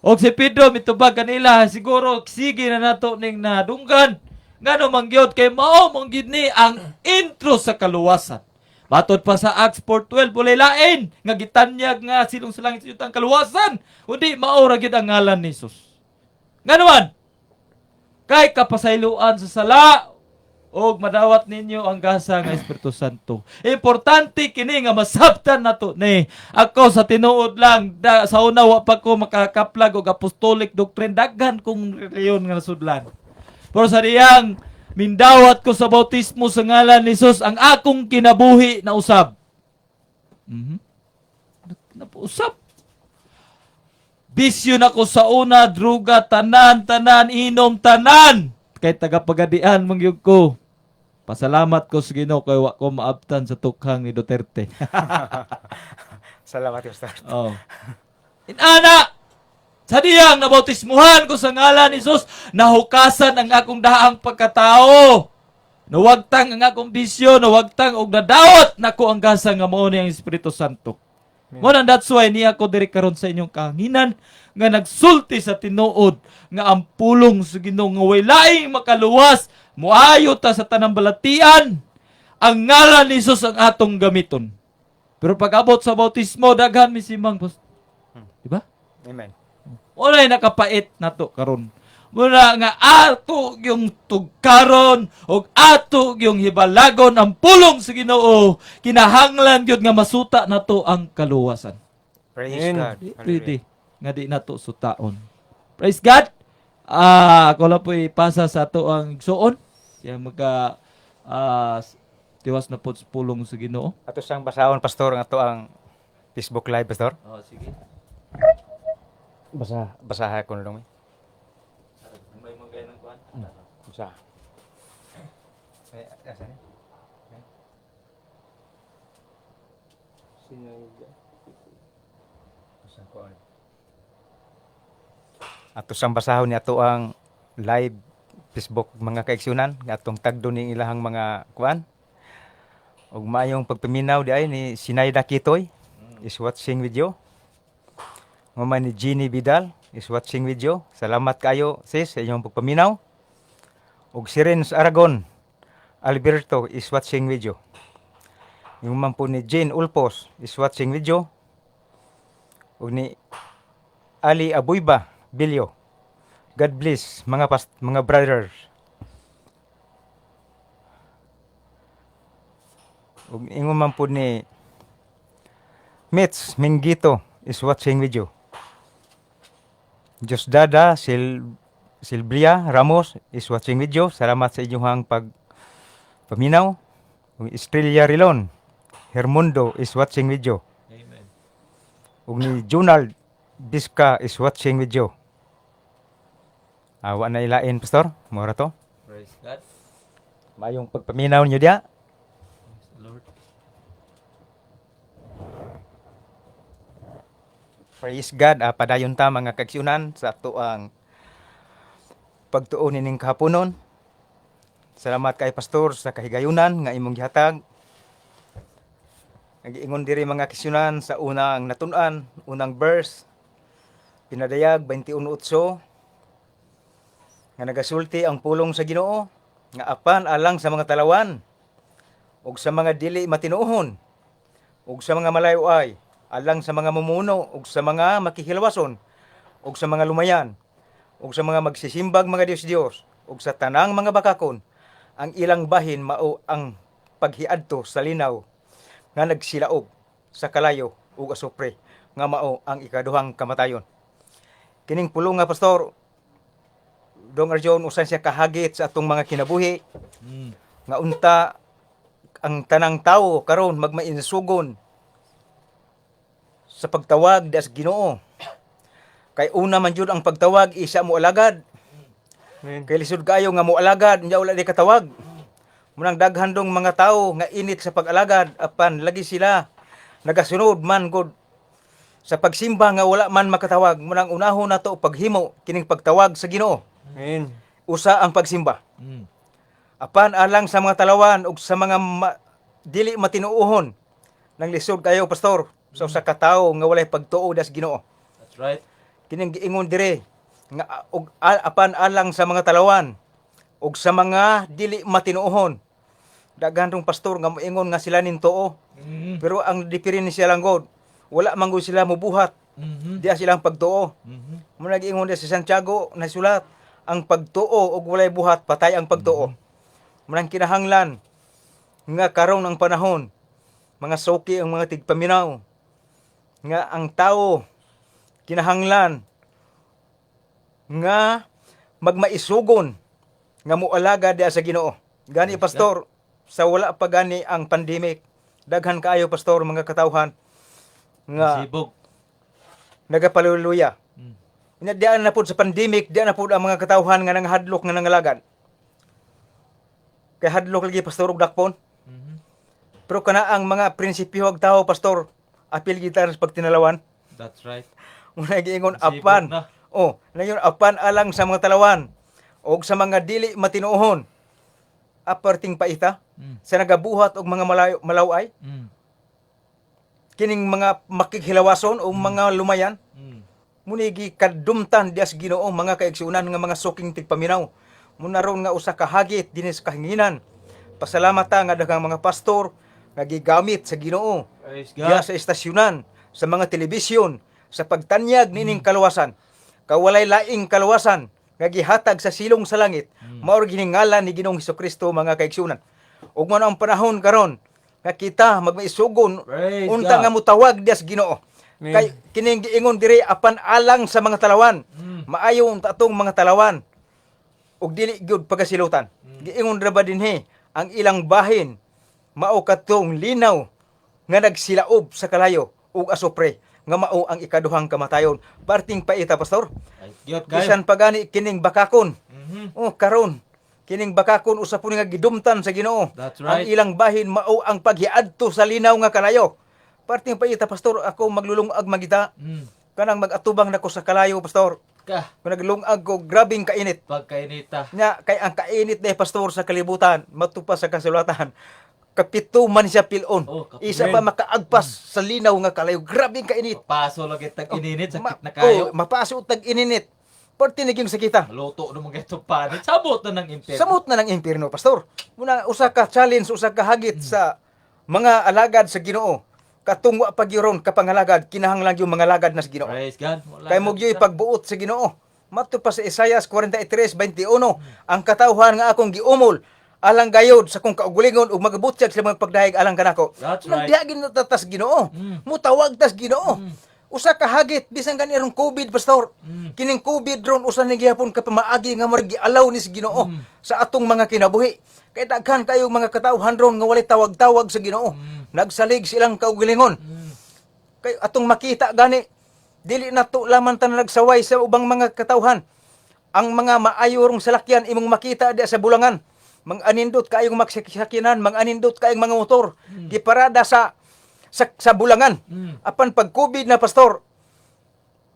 Og si Pedro mitubag kanila siguro sige na nato ning nadunggan. Ngano mangyod kay mao mangyud ni ang intro sa kaluwasan. Matod pa sa Acts 4:12 walay lain nga gitanyag nga silong sa langit ang kaluwasan. Kundi mao ra gyud ang ngalan ni Jesus. Ngano man? Kay kapasayloan sa sala og madawat ninyo ang gasa nga Espiritu Santo. Importante kini nga masabtan nato ni. Ako sa tinuod lang sa una wa pa ko makakaplag og apostolic doctrine daghan kong reliyon nga nasudlan. Pero sa diyang mindawat ko sa bautismo sa ngalan ni Jesus ang akong kinabuhi na usab. Napausap. Bisyo na ko sa una, druga, tanan, inom, tanan. Kay tagapagadian mangyug ko. Pasalamat ko sa Ginoo kay wa ko maabtan sa tukhang ni Duterte. Salamat, pastor. Inana, sa diyang nabautismuhan ko sa ngalan ni Jesus, nahukasan ang akong daang pagkatao. Nawagtang ang akong bisyo, nawagtang og nadawat nako ang gasa nga mao ni ang Espiritu Santo. Mo nang that's why niya ako diri karon sa inyong kahanginan nga nagsulti sa tinuod nga ang pulong sa Ginoo nga way laing makaluwas muayo ta sa tanang balatian ang ngalan ni Jesus ang atong gamiton. Pero pag abot sa bautismo daghan mi simang di ba? Amen. Walay nakapait nato karon. Muna nga ato yung tugkaron o ato yung hibalagon ang pulong sa Ginoo kinahanglan gyud nga masuta nato ang kaluwasan. Praise Amen. God. Pwede nga di nato sutaon. Praise God. Ako lang po ipasa sa ato ang igsuon. Kaya magka tiwas na po sa pulong sa Ginoo. Ato sang basahon, pastor, nga to ang Facebook live, pastor. Sige. Basaha ko na lang. May magay ng kuan. Basaha. Asan ni? Ato sang basahon ni ato ang live Facebook mga kaigsunan nga atong tagdo ning ilahang mga kuan. Ug maayong pagpaminaw di ay ni Sinayda Kitoy is watching video. Mama ni Jeannie Vidal is watching video. Salamat kayo sis sa inyong pagpaminaw. Ug si Renz Aragon Alberto is watching video. Yung man po ni Jane Ulpos is watching video. Ug ni Ali Abuyba Bilyo. God bless mga brothers. Ug ingon man po ni Mitch Mingito is watching video. Diosdada Silvia Ramos is watching video. Salamat sa inyong paminaw. Ug Estrella Rilon Hermundo is watching video. Amen. Ug ni Junald Biska is watching video. Awa na ilain, Pastor. Mura to. Praise God. Mayong pagpaminaw niyo dia. Praise the Lord. Praise God. Padayon ta mga kaigsunan sa ato ang pagtuon ning kahaponon. Salamat kay Pastor sa kahigayunan nga imong gihatag. Nagiingon diri mga kaigsunan sa unang natun-an, unang verse. Pinadayag 21:8 nga nagasulti ang pulong sa Ginoo nga apan alang sa mga talawan ug sa mga dili matinuohon ug sa mga malayo-ay alang sa mga mumuno ug sa mga makihilwason ug sa mga lumayan ug sa mga magsisimbag mga Dios ug sa tanang mga bakakon. Ang ilang bahin mao ang paghiadto sa linaw nga nagsilaog sa kalayo ug asupre nga mao ang ikaduhang kamatayon. Kining pulong nga Pastor Dong Arjon usan siya kahagit sa atong mga kinabuhi nga unta ang tanang tawo karon magmainsugon sa pagtawag das Ginoo. Kay una man jud ang pagtawag isa mo alagad. Kay lisod kayo nga mo alagad nya wala di katawag. Munang daghan dong mga tawo nga init sa pag-alagad apan lagi sila nagasunod man gud sa pagsimba nga wala man makatawag. Munang unahon nato paghimo kining pagtawag sa Ginoo. Amen. Usa ang pagsimba. Apan alang sa mga talawan ug sa mga dili matinuohon nang lisod kayo Pastor sa usa ka tawo nga walay pagtuo das Ginoo. That's right. Kining giingon dire nga apan alang sa mga talawan ug sa mga dili matinuohon. Daghan rong pastor nga moingon nga sila nin tuo. Pero ang diferensya lang god, wala man gud sila mobuhat. Diya silang pagtuo. Mo nag-ingon sa Santiago na sulat, ang pagtuo ug walay buhat patay ang pagtuo. Munang kinahanglan nga karon ang panahon mga soki ang mga tigpaminaw nga ang tawo kinahanglan nga magmaisugon nga moalaga diha sa Ginoo. Gani pastor, sa wala pa gani ang pandemic, daghan kaayo pastor mga katawhan nga Sibog. nagapaluluya. Diyan na po sa pandemic, diyan na po ang mga katawhan nga nanghadlok nga nangalagad. Kay hadlok lagi pastor og dakpon. Pero kana ang mga prinsipyo og tao pastor, apil gitar sa pagtinalawan. That's right. Una giingon Sibog apan. na. Ngayon apan alang sa mga talawan og sa mga dili matinuohon. Aparting paita sa nagabuhat og mga malaway. Kining mga makighilawason o mga lumayan. Munigi kadumtan dias Ginoo mga kaigsunan nga mga suking tigpaminaw. Muna ron nga usa ka hagit dinhi sa kahinginan. Pasalamat ta nga daghang mga pastor nga gigamit sa Ginoo. Praise Diya God. sa estasyonan, sa mga telebisyon, sa pagtanyag nining kaluwasan. Kawalay laing kaluwasan nga gihatag sa silong sa langit. Mao giningalan ni Ginoong Hesukristo mga kaigsunan. Ug man ang panahon karon nga kita magmaisugon Praise unta God. nga mutawag dias Ginoo. Kay kining giingon diri apan alang sa mga talawan. Maayo ang tatong mga talawan. Ug dili gyud pagasilutan. Giingon ra ba dinhi ang ilang bahin mao katong linaw nga nagsilaob sa kalayo ug asupre nga mao ang ikaduhang kamatayon. Parting paita pastor. Yot kayo. Bisan pagani kining bakakon. Karon kining bakakon usa po nga gidumtan sa Ginoo. That's Ang right. ilang bahin mao ang paghiadto sa linaw nga kalayo. Parting paita pastor ako maglulungag magita. Kanang magatubang nako sa kalayo pastor. Ka. Kung naglungag ko grabing kainit. Pagkainita. Nya kay ang kainit na pastor sa kalibutan matupa sa kasulatan. Kapito man siya pilon. Isa pa makaagpas sa linaw nga kalayo. Grabing kainit. Paso lagi tag ininit sakit na kayo. Mapaso tag ininit. Perti naging sakita. Maluto na mga itong panit. Sabot na ng impyerno. Samot na ng impyerno, pastor. Muna usa ka challenge, usa ka hagit sa mga alagad sa Ginoo. Katungwa pagyoron kapangalagad, kinahanglan yung mga alagad na sa Ginoo. Praise God. Wala Kay na mogyoy kita. pagbuot sa Ginoo. Mato pa sa Isaias 43:21, ang katawhan nga akong giumol alang gayod sa kong kaugulingon ug magabutyag sa mga pagdayeg alang kanako. That's right. Nagdiagin na tatas Ginoo. Mutawag tas Ginoo. usa ka hagit bisan ganirong COVID, pastor. Kining COVID ron usa ni gihapon ka pamaagi nga murag gialaw ni sa Ginoo sa atong mga kinabuhi. Kay daghan kayo mga katawhan ron nga walay tawag-tawag sa Ginoo. Nagsalig silang kaugalingon. Kay atong makita gani dili nato lamang tan nagsaway sa ubang mga katawhan. Ang mga maayo rong salakyan imong makita di sa bulangan. Mang-anindot kayong magsakyanan, mang-anindot kayong mga motor. Giparada sa bulangan. Apan pag COVID na, pastor,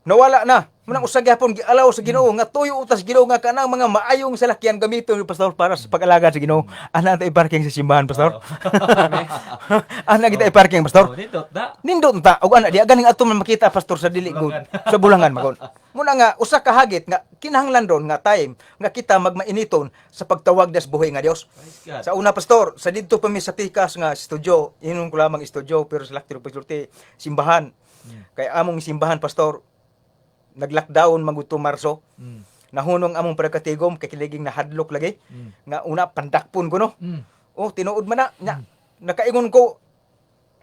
nawala na. Munang usag gyapon gialaw sa Ginoo nga tuyo utas Ginoo nga kanang mga maayong salakyan gamiton ni pastor para sa pag-alaga sa Ginoo. Ana ta i-parking sa simbahan, pastor. Ana kita i-parking, pastor. Nindot ta ug ana di ganing ato man makita, pastor, sa dili good sa bulangan magon. Muna nga usa ka hagit nga kinahanglan ron nga time nga kita magmainiton sa pagtawag des buhay nga Dios. Sa una, pastor, sa didto pa mi sa Tikas nga studio, inon ko lamang studio pero sa laktiro pagsulti simbahan. Kay among simbahan, pastor, nag-lockdown maguto Marso. Nahunong among pagkatigom kay kiliging nahadlok lagi. Nga una pandakpon ko no. Oh, tinuod man na. Nakaingon ko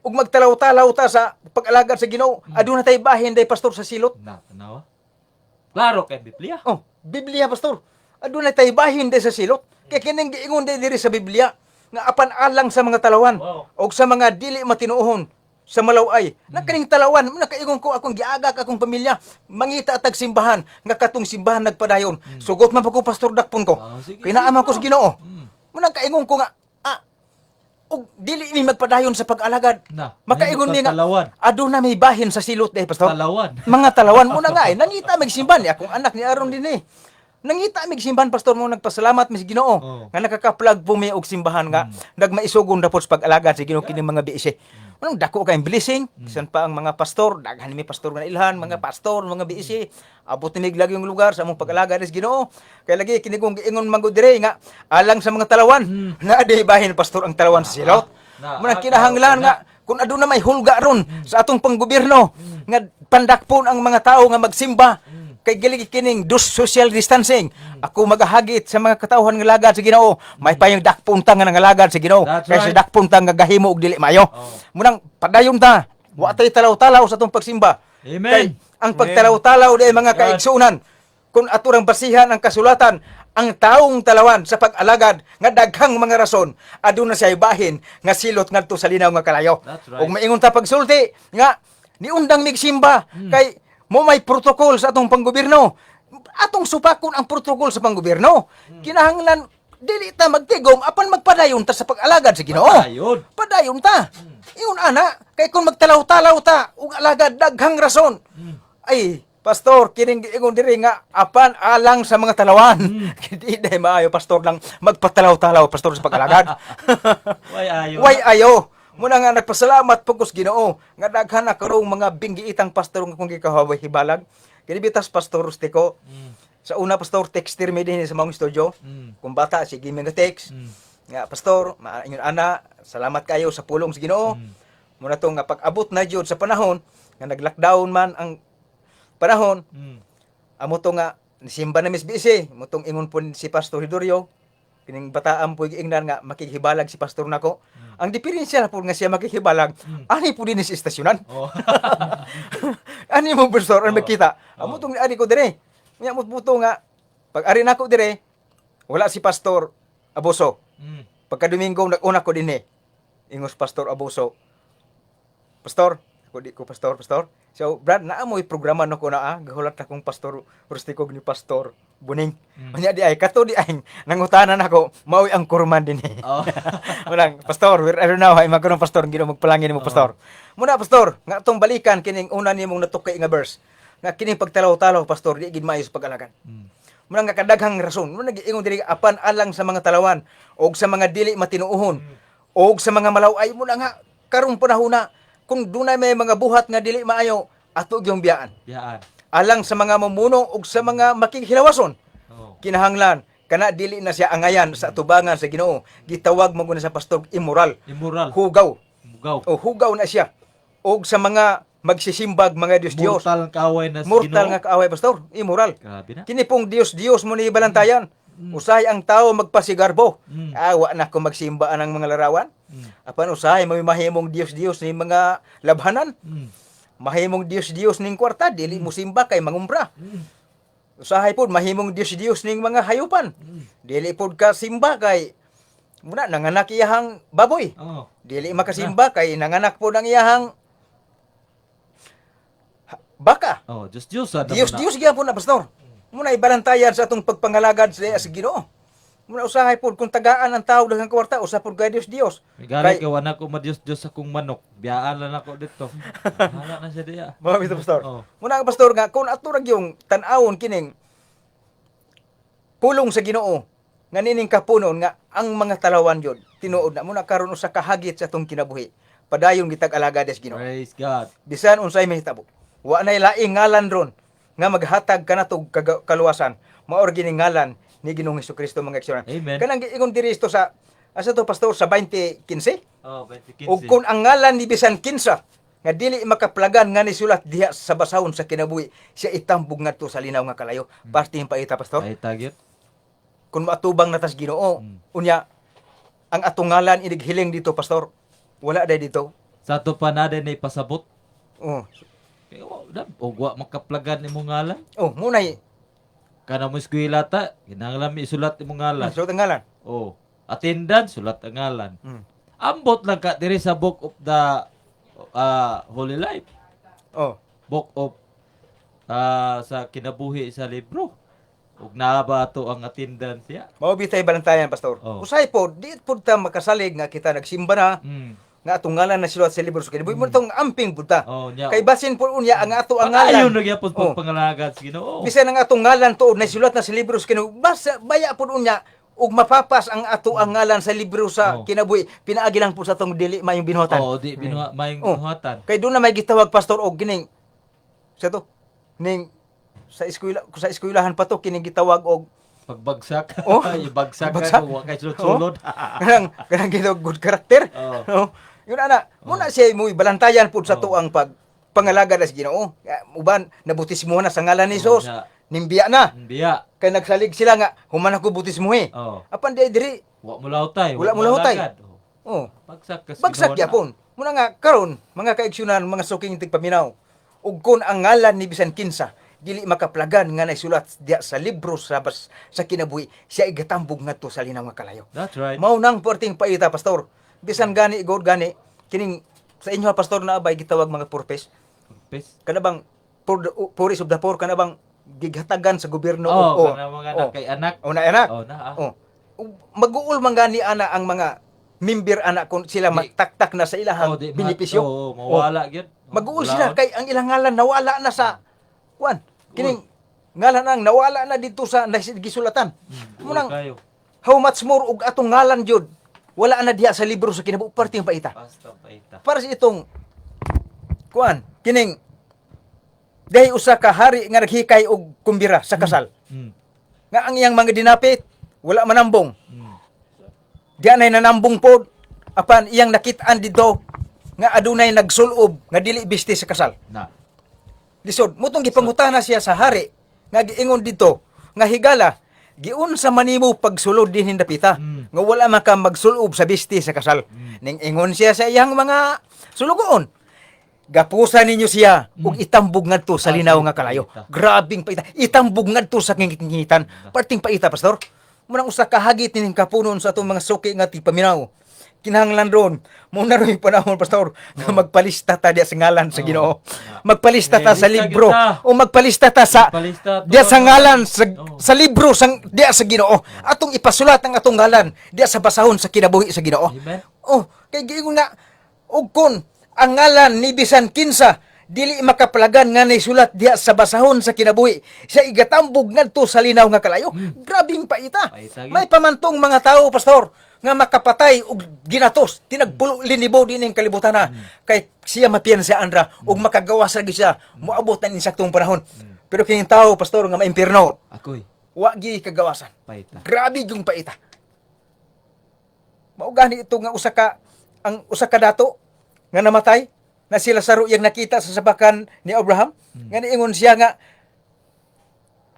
ug magtalaw-talaw ta sa pag-alagad sa Ginoo. Aduna tay bahin day, pastor, sa silot. Tanawa. Klaro kay Biblia. Oh, Biblia, pastor. Aduna tay bahin day sa silot. Kay kining giingon day diri sa Biblia nga apan alang sa mga talawan og sa mga dili matinuohon sa malaway. Nakaning talawan, nakaingon ko akong giagak akong pamilya, mangita tag simbahan, nga katong simbahan nagpadayon. Sugot man pa ko, pastor, dakpon ko. Kinaaman ko sa Ginoo. Munang kaingon ko nga, og dili ni magpadayon sa pag-alagad. Makaingon ni nga, aduna may bahin sa silot day, pastor. Talawan. Mga talawan mo na nga nangita mig simbahan ni akong anak ni Aaron din eh. Nangita mig simbahan, pastor, mo nagpasalamat mi sa Ginoo nga nakaka-plug po mi og simbahan nga nagmaisugon dapat sa pag-alagad sa Ginoo kini mga biise. Anong dako kay blessing, bisan pa ang mga pastor, daghan mi pastor nga ilhan, mga pastor, mga biise, abot ni lagi yung lugar sa among pag-alagad sa Ginoo. Kay lagi kini kong giingon magud dire nga alang sa mga talawan, na di bahin, pastor, ang talawan sa silot. Muna kinahanglan nga kung aduna may hulga ron sa atong panggobyerno nga pandakpon ang mga tao nga magsimba kay giligi kining social distancing. Ako magahagit sa mga katawhan nga lagad sa Ginoo. May payong dakpunta nga nangalagad sa Ginoo. Kay sa dakpunta nga gahimo og dili mayo. Munang padayon ta. Wa tay talaw-talaw sa atong pagsimba. Amen. Kay ang pagtalaw-talaw di mga kaigsunan. Kung aturang basihan ang kasulatan, ang taong talawan sa pag-alagad nga daghang mga rason aduna siya bahin nga silot ngadto sa linaw nga kalayo. Ug maingon ta pagsulti nga niundang migsimba kay mo may protokol sa atong panggobyerno. Atong supakon ang protokol sa panggobyerno. Kinahanglan dili ta magtigom apan magpadayon ta sa pag-alagad sa Ginoo. Padayon ta. Ingon ana kay kung magtalaw-talaw ta ug alagad daghang rason. Ay, pastor, kining ingon diri nga apan alang sa mga talawan. Di day maayo, pastor, lang magpatalaw-talaw, pastor, sa pag-alagad. Way ayo. Muna nga nagpasalamat pagkus Ginoo nga daghan na karong mga binggiitang pastor nga kung gikahaway hibalag. Kini bitas, pastor Rustico. Sa una, pastor, texter mi din sa mga studio. Kung bata, sige mi nga text. Nga, pastor, ingon ana, salamat kayo sa pulong sa Ginoo. Muna to nga pag-abot na jud sa panahon nga nag-lockdown man ang panahon. Amo to nga nisimba na misbisi. Mo tong ingon po si Pastor Hidorio. Kining bataan po ingnan nga makikibalag si pastor nako. Ang diferensya na po nga siya makikibalag, ani po din sa istasyonan. Ani mo, pastor, ang makita. Amo tong ani ko dire. Nya mo nga pag ari nako dire, wala si Pastor Abuso. Pagka Domingo nag-una ko dinhi. Ingos Pastor Abuso. Pastor, ako di ko pastor. So, Brad, naamoy programa na ko na gahulat na kong Pastor Rustico ni Pastor Buning. Manya di ay, kato di ay, nangutanan ako, maui ang kurman din eh. Walang, Pastor, I don't know, ay magkaroon Pastor, gino magpalangin mo Pastor. Muna Pastor, nga itong balikan, kining una niyo mong natukay nga verse, nga kining pagtalaw-talaw, Pastor, di igid maayo sa pag-alagan. Muna nga kadaghang rason, muna nag-iingon diri apan alang sa mga talawan, o sa mga dili matinuuhon, o sa mga malaway, muna nga, karong panahon kung dunay may mga buhat nga dili maayo, ato yung biyaan. Alang sa mga mamuno o sa mga makikihilawason. Kinahanglan, kana dili na siya angayan sa atubangan sa Ginoo. Gitawag mo na sa pastor immoral. Hugaw. O hugaw na siya. O sa mga magsisimbag mga Diyos. Mortal kaaway na sa Mortal Ginoo. nga kaaway, pastor. Immoral. Kini pong Diyos mo ni balantayan. Usahay ang tao magpasigarbo. Wa na kung magsimba ang mga larawan. Apan usahay may mahimong Diyos ni mga labhanan. mahimong Dios ning kwarta dili mo simba kay mangumbra. Usahay pod mahimong Dios ning mga hayupan. Dili pod ka simba kay muna nanganak iyahang baboy. Oh. Dili makasimba kay nanganak pod ang iyahang baka. Oh, Diyos sa Dios gyapon na pastor. Muna ibalantayan sa atong pagpangalagad sa Ginoo. Muna usahay pod kung tagaan ang tao daghang kwarta usa pod kay Dios. Migali ka wala ko ma-Diyos sa kong manok. Biyaan lang ako dito. Hala na siya diya. Mga bito pastor. Oh. Muna ang pastor nga kung ato ra yung tan-awon kining pulong sa Ginoo nga nining kapunon nga ang mga talawan yun tinuod na muna karon usa ka hagit sa atong kinabuhi. Padayon gitag alagad sa Ginoo. Praise God. Bisan unsay mahitabo. Wa nay laing ngalan ron nga maghatag kanatog kaluwasan. Maor gining ngalan ni Ginoong Hesukristo mga igsoon. Amen. Kanang giingon diri ito sa asa to pastor sa 20:15. Oh, 2015. Ug kung ang ngalan ni bisan kinsa nga dili makaplagan nga nisulat diha sa basahon sa kinabuhi, siya itambog ngadto sa linaw nga kalayo. Parting paita pastor. Ay tagyot. Kung matubang natas Ginoo, unya ang atong ngalan inighiling dito pastor. Wala day dito. Sa to pa na din ipasabot. Oh. Kaya wa makaplagan ni mong ngalan. Oh, munay Kana mo eskwela ta, kinahanglan mi isulat imong ngalan. sulat ang ngalan. Oh, attendance sulat ang ngalan. Mm. Ambot lang ka diri sa Book of the Holy Life. Oh. Book of sa kinabuhi sa libro. Ug naa ba ato ang attendance ya? Mao bitay balantayan pastor. Oh. Usay po, di po ta makasalig nga kita nagsimba na nga atong ngalan na siluat sa libro sa kinabuhi. Mo itong amping punta. Oh, nya. Kay basin po unya ang ato ang Ayaw ngalan. nagyapon Oh. pagpangalagad sa Ginoo. Bisan ang atong ngalan tuod na siluat na sa libro sa kinabuhi. Basta baya po unya ug mapapas ang ato ang ngalan sa libro sa Oh. kinabuhi. Pinaagi lang po sa atong dili mayong binuhatan. Oh, di binuha mayong Oh. binuhatan. Kay doon na may gitawag pastor og gining sa to ning sa eskwelahan pa to kining gitawag og Pagbagsak. Oh. Ibagsak Bagsak. ka wa kay sulod-sulod. kanang gitawag good character. Oh. No? Yun ana, muna siya mo balantayan pud sa tuang pangalaga sa Ginoo. Uban nabutismo na sa ngalan ni Jesus. Oh, Nimbiya na. Biya. Kay nagsalig sila nga human ako butismo Oh. Apan di diri. Wa mo lautay. Wala mo lautay. malagad. Oh. Oh. Bagsak kasi Bagsak yapon. Muna nga karon mga kaigsunan, mga suking tigpaminaw. Ug kun ang ngalan ni bisan kinsa dili makaplagan nga naisulat diya sa libro sa kinabuhi, siya igatambog ngadto sa linaw nga kalayo. That's right. Mao nang porting paita pastor. Bisan gani god gani kining sa inyo pastor na abay gitawag mga purpose. Pes. Kana bang puris of the poor kana bang gighatagan sa gobyerno Oh, kana mga anak kay anak. O na anak. Oh, na. Oh. Mag-uul man gani ana ang mga member ana kung sila Di- mataktak na sa ilahang di benepisyo. Oh, mawala gyud. Mag-uul Wala, sila kay ang ilang ngalan nawala na sa kuan. Kining ngalan ang nawala na dito sa gisulatan. Munang kayo. how much more og atong ngalan jud wala na diha sa libro sa kinabuhi parting paita. Basta paita. Para sa itong kuan kining dahil usa ka hari nga naghikay og kumbira sa kasal. Mm. Nga ang iyang mga dinapit wala manambong. Mm. Diyan ay nanambong pod apan iyang nakit-an dito nga adunay nagsulob nga dili bisti sa kasal. Na. Lisod mutong gipangutana siya sa hari nga giingon dito nga higala giunsa man nimo pagsulod din hindapita nga wala man ka magsulob sa bisti sa kasal. Ning ingon siya sa iyang mga sulugoon. Gapusa ninyo siya ug itambog ngadto sa linaw nga kalayo. Grabing paita. Itambog ngadto sa kingitan. Parting paita pastor. Munang usa ka hagit ning kapunon sa atong mga suki nga tipaminaw. Kinahanglan ron mo na ron yung panahon pastor nga magpalista ta diya sa ngalan sa Ginoo. Magpalista ta sa Lista libro kita. o magpalista ta sa Magpalista to. diya sa ngalan Oh. sa libro diya sa Ginoo. Atong ipasulat ang atong ngalan diya sa basahon sa kinabuhi sa Ginoo. Amen. Oh, kay giingon nga ug kun ang ngalan ni bisan kinsa dili makapalagan nga naisulat diya sa basahon sa kinabuhi siya igatambog ngadto sa linaw nga kalayo. Grabing paita. Paita gyud. May pamantong mga tao pastor nga makapatay og ginatos tinagpulo linibo din ang kalibutan na kay siya mapiyansa andra ug makagawas ra gyud siya moabot na insaktong panahon. Pero kining tao pastor nga maimpierno Ako'y wa gyud kagawasan. paita. Grabe yung paita. Mao gani ito nga usa ka dato nga namatay na si Lazaro yang nakita sa sabakan ni Abraham. Nga niingon siya nga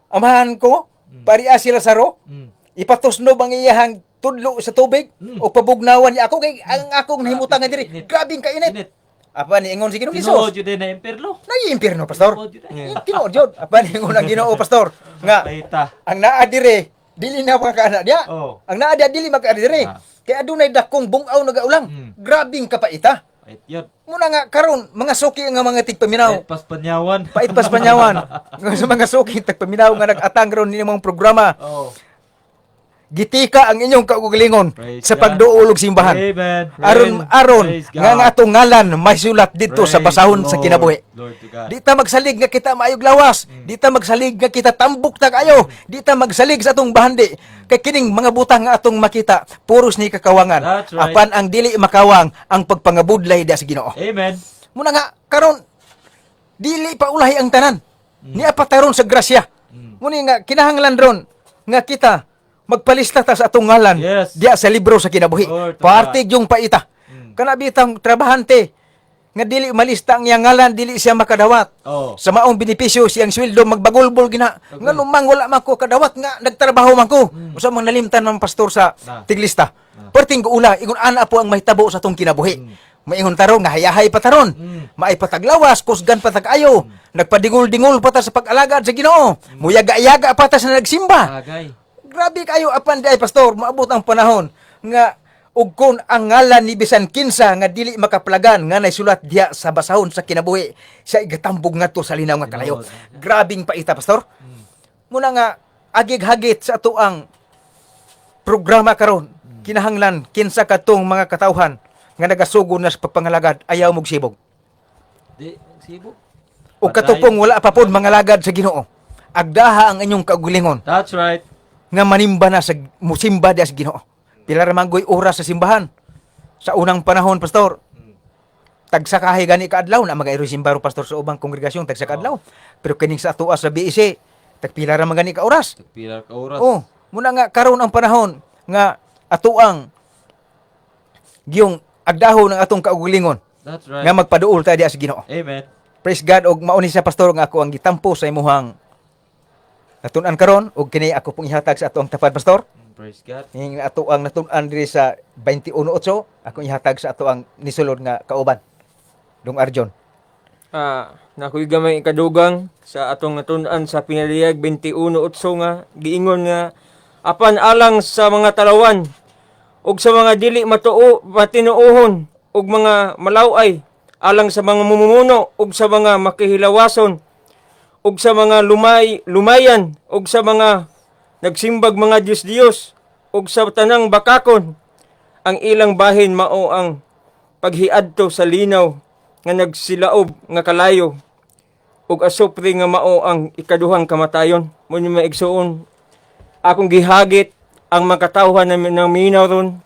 amahan ko pariya si Lazaro Mm. ipatusnob ang iyahang tudlo sa tubig o pabugnawan niya ako kay ang akong nahimutan nga diri. Init. Grabing kainit. Init. Apa ni ingon si Ginoong Tinuod Hesus? jud na impierno. Nag-impierno, pastor. Tinuod jud. Tinuod jud. Apa ni ingon ang Ginoo, pastor? Nga Paita. ang naa dire dili na makakaana dia. Oh. Ang naa dia dili makaana dire. Ah. Kay adunay dakong bungaw nagaulang. Grabing kapaita. Pait yun. Muna nga karon mga suki nga mga tigpaminaw. Pait pas panyawan. Pait pas panyawan. Nga sa mga suki tigpaminaw nga nag-atang ron ni mga programa. Oh. Gitika ang inyong kaugalingon Praise sa God. pagduol og simbahan. Amen. Aron Praise God. nga atong ngalan may sulat dito sa Praise basahon the sa Lord. kinabuhi. Lord to God. Di ta magsalig nga kita maayog lawas. Di ta magsalig nga kita tambok ta kayo. Di ta magsalig sa atong bahandi. Kay kining mga butang nga atong makita, puros ni kakawangan. That's right. Apan ang dili makawang ang pagpangabudlay da sa Ginoo. Amen. Muna nga karon dili pa ulahi ang tanan. Niya pa taron sa grasya. Muna nga kinahanglan ron nga kita magpalista ta sa atong ngalan Yes. diya sa libro sa kinabuhi. Lord, Partig yung paita. Kana bitang trabahante nga dili malista ang iyang ngalan, dili siya makadawat. Oh. Sa maong benepisyo siyang sweldo magbagulbol gina. Nga lumang wala man ko kadawat nga nagtrabaho man ko. Usa man nalimtan ng pastor sa tiglista. Perting ula ingon ana po ang mahitabo sa atong kinabuhi. Maingon taron nga hayahay pa taron. Maipataglawas kusgan patag-ayo. Nagpadigol-dingol pa ta sa pag-alagad sa Ginoo. Muyaga-yaga pa ta sa nagsimba. Agay. Grabe kayo apan di ay pastor, maabot ang panahon nga ug kun ang ngalan ni bisan kinsa nga dili makaplagan nga naisulat diha sa basahon sa kinabuhi, siya igatambog ngadto sa linaw nga kalayo. Grabing paita pastor. Muna nga agig-hagit sa ato ang programa karon, kinahanglan kinsa katong mga katawhan nga nagasugod na sa pagpangalagad ayaw mog sibog. Di, sibo. O katupong wala pa pod mangalagad sa Ginoo. Agdaha ang inyong kaugalingon That's right. nga manimba na sa musimba diya sa Ginoo. Pila ra man goy oras sa simbahan. Sa unang panahon, pastor, tagsakahay gani kaadlaw na magayro simbaro pastor sa ubang kongregasyon tagsa kaadlaw. Pero kining sa atuwa sa BEC, tagpila ra man gani ka oras. Pilar ka oras. Oh, muna nga karon ang panahon nga atuang giyong agdaho ng atong kaugalingon That's right. nga magpaduol ta diya sa Ginoo. Amen. Praise God og mauni sa pastor nga ako ang gitampo sa imuhang natun-an karon og kini ako pong ihatag sa atong tapad pastor. Praise God. Ning ato ang natun-an diri sa 21:8 ako ihatag sa ato ang nisulod nga kauban. Dong Arjon. Nakoy gamay kadugang sa atong natun-an sa pinaliyag 21:8 nga giingon nga apan alang sa mga talawan ug sa mga dili matuo matinuohon ug mga malaway alang sa mga mumumuno ug sa mga makihilawason ug sa mga lumayan ug sa mga nagsimbag mga Diyos ug sa tanang bakakon ang ilang bahin mao ang paghiadto sa linaw nga nagsilaob nga kalayo ug asupri nga mao ang ikaduhang kamatayon. Mo ni maigsuon akong gihagit ang makatawhan ng minaw ron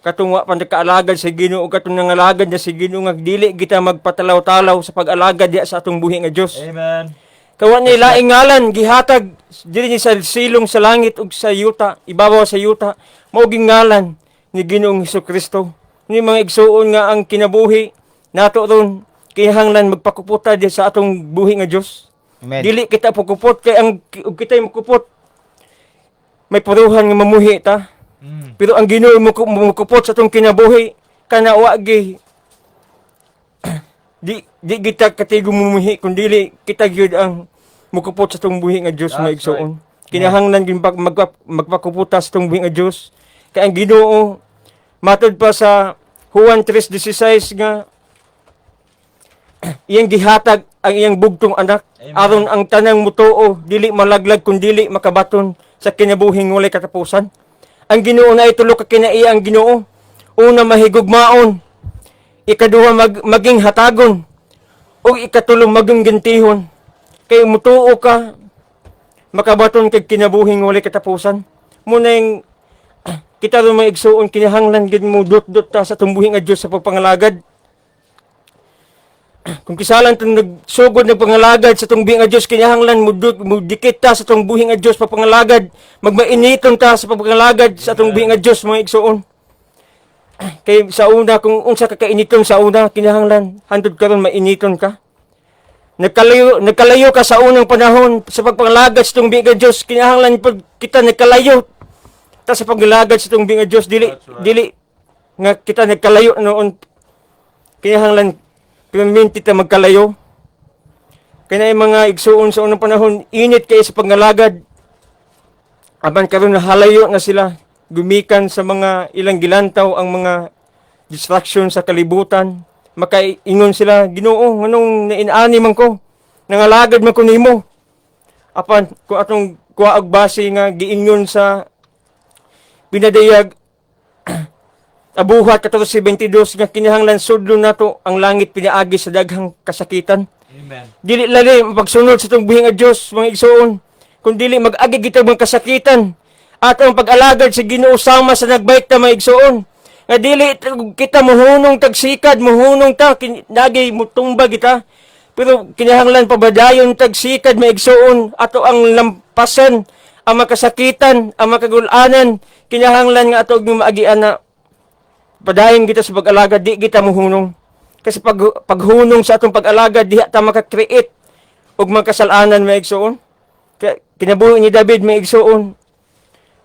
katungwa pa nagkaalagad sa Ginoo ug katong nangalagad na si Ginoo nga dili kita magpatalaw-talaw sa pag-alagad diya sa atong buhi nga Dios. Amen. Kawan ni laing ngalan gihatag diri sa silong sa langit ug sa yuta, ibabaw sa yuta, mao ging ngalan ni Ginoong Hesukristo. Ni mga igsuon nga ang kinabuhi nato ron kinahanglan magpakuputa di sa atong buhi nga Dios. Amen. Dili kita pagkupot kay ang ug kitay makupot may puruhan nga mamuhi ta. Pero ang Ginoo mo makupot sa atong kinabuhi kana wa gi di kita katigong mumuhi kung dili kita gyud ang mukupot sa itong buhi nga Diyos nga igsuon. Kinahanglan gid magpakuputa sa itong buhi nga Diyos. Kaya ang Ginoo matod pa sa Juan 3:16 nga iyang gihatag ang iyang bugtong anak aron ang tanang mutuo dili malaglag kun dili makabaton sa kinabuhing walay katapusan. Ang Ginoo na itulo ka kinaiya ang Ginoo. Una mahigugmaon, ikaduha maging hatagon, ug ikatulo maging gintihon. Kay mutuo ka makabaton kay kinabuhing walay katapusan. Muna yung kita ron may igsuon kinahanglan gid mo dot-dot ta sa tumbuhi nga Dios sa pagpangalagad. Kung kisalan tong nagsugod ng pangalagad sa tong buhi nga Dios kinahanglan mo dikit ta sa tong buhi nga Dios papangalagad. Magmainiton ta sa pagpangalagad sa tong buhi nga Dios mga igsuon. Kay sa una kung unsa ka kainiton sa una kinahanglan handod karon mainiton ka. Nagkalayo ka sa unang panahon sa pagpangalagad sa tong buhi nga Dios kinahanglan pag kita nagkalayo ta sa pagpangalagad sa tong buhi nga Dios dili nga kita nagkalayo noon kinahanglan permanente ta magkalayo. Kaya na mga igsuon sa unang panahon, init kayo sa pangalagad. Aban karon nahalayo na sila, gumikan sa mga ilang gilantaw ang mga distraction sa kalibutan. Makaingon sila, Ginoo, nganong nainani man ko, nangalagad man ko nimo. Apan, kung atong kuwaag base nga giingon sa pinadayag, Abuhat 14:22 nga kinahanglan sudlo nato ang langit pinaagi sa daghang kasakitan. Amen. Dili lalim ang pagsunod sa itong buhing nga Diyos, mga igsoon. Kung dili mag-agi kita mga kasakitan. At ang pag-alagad sa Ginoo sama sa nagbayt na mga igsoon. Nga dili kita muhunong tagsikad, muhunong ta, nagay mutumba kita. Pero kinahanglan pabadayon tagsikad mga igsoon. Ato ang lampasan, ang makasakitan, ang makagulanan. Kinahanglan nga ato yung maagian na padayon kita sa pag-alagad, di kita muhunong. Kasi paghunong sa atong pag-alagad, diha ta makakreate og magkasalanan may igsoon. Kaya kinabuhi ni David may igsoon.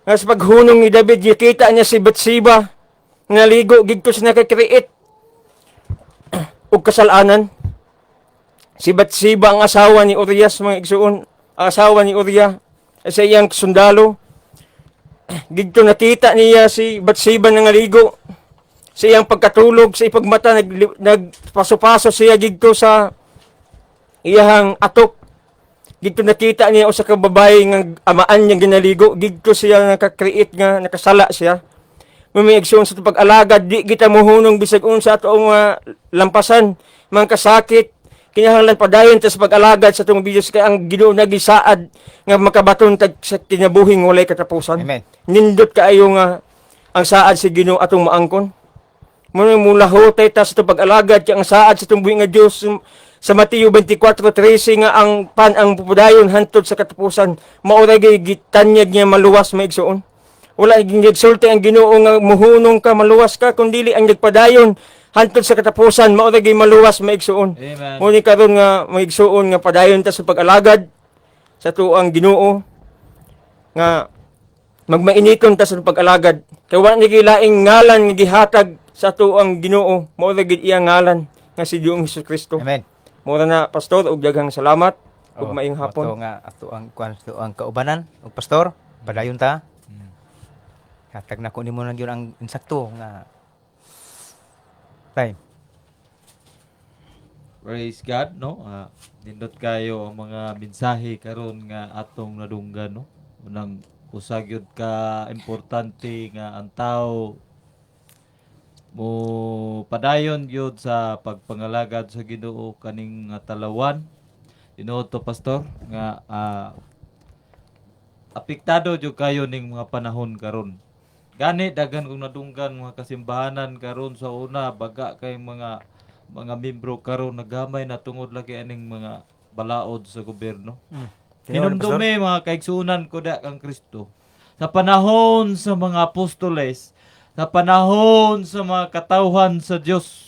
Nga sa paghunong ni David, kita niya si Bathsheba nga ligo gidto sa nakakreate og kasalanan. Si Bathsheba ang asawa ni Urias mga igsoon, ang asawa ni Uriah sa iyang sundalo. Gidto nakita niya si Bathsheba nga ligo. Sa iyang pagkatulog, sa ipagmata, nagpaso-paso siya dito sa iyang atok. Dito nakita niya o sa kababae ng amaan niya ginaligo. Dito siya nakakreate nga, nakasala siya. Mamiigsoon sa pag-alagad, di kita muhunong bisag sa atong lampasan, mga kasakit. Kinahanglan padayon ta sa pag-alagad sa itong Diyos kaya ang Ginoo nagisaad nga makabaton tag sa kinabuhing walay katapusan. Amen. Nindot kaayo nga ang saad si Ginoo atong maangkon. Mula hotay ta sa pag-alagad kaya ang saad sa itong buhi nga Diyos sa Mateo 24:13 nga ang pupadayon hantod sa katapusan maoray gitanyag niya maluwas maigsoon. Wala gigsulti ang Ginoo nga muhunong ka maluwas ka kundi ang nagpadayon hantod sa katapusan maoray maluwas maigsoon. Amen. Muni karon nga maigsoon nga padayon ta sa pag-alagad sa tuang Ginoo nga magmainiton ta sa pag-alagad. Kaya wala ni gilaing ngalan nga gihatag sa ato ang Ginoo, mao ra gid iyang ngalan nga si Ginoong Hesukristo. Amen. Mao na pastor ug daghang salamat ug maayong Ato hapon. nga ato ang kaubanan ug pastor, padayon ta. Hatag na ko nimo lang yun ang insakto nga time. Praise God, no? Nindot kayo ang mga mensahe karon nga atong nadunggan, no? Unang usagyod ka importante nga ang tao mo padayon gyud sa pagpangalagad sa Ginoo kaning talawan. Tinuod to pastor nga apektado jud kayo ning mga panahon karon. Gani daghan kong nadunggan mga kasimbahanan karon sa una baga kay mga membro karon nagamay na tungod lagi aning mga balaod sa gobyerno. Hinumdumi mga kaigsunan ko da kang Kristo. Sa panahon sa mga apostoles, sa panahon sa mga katawhan sa Dios,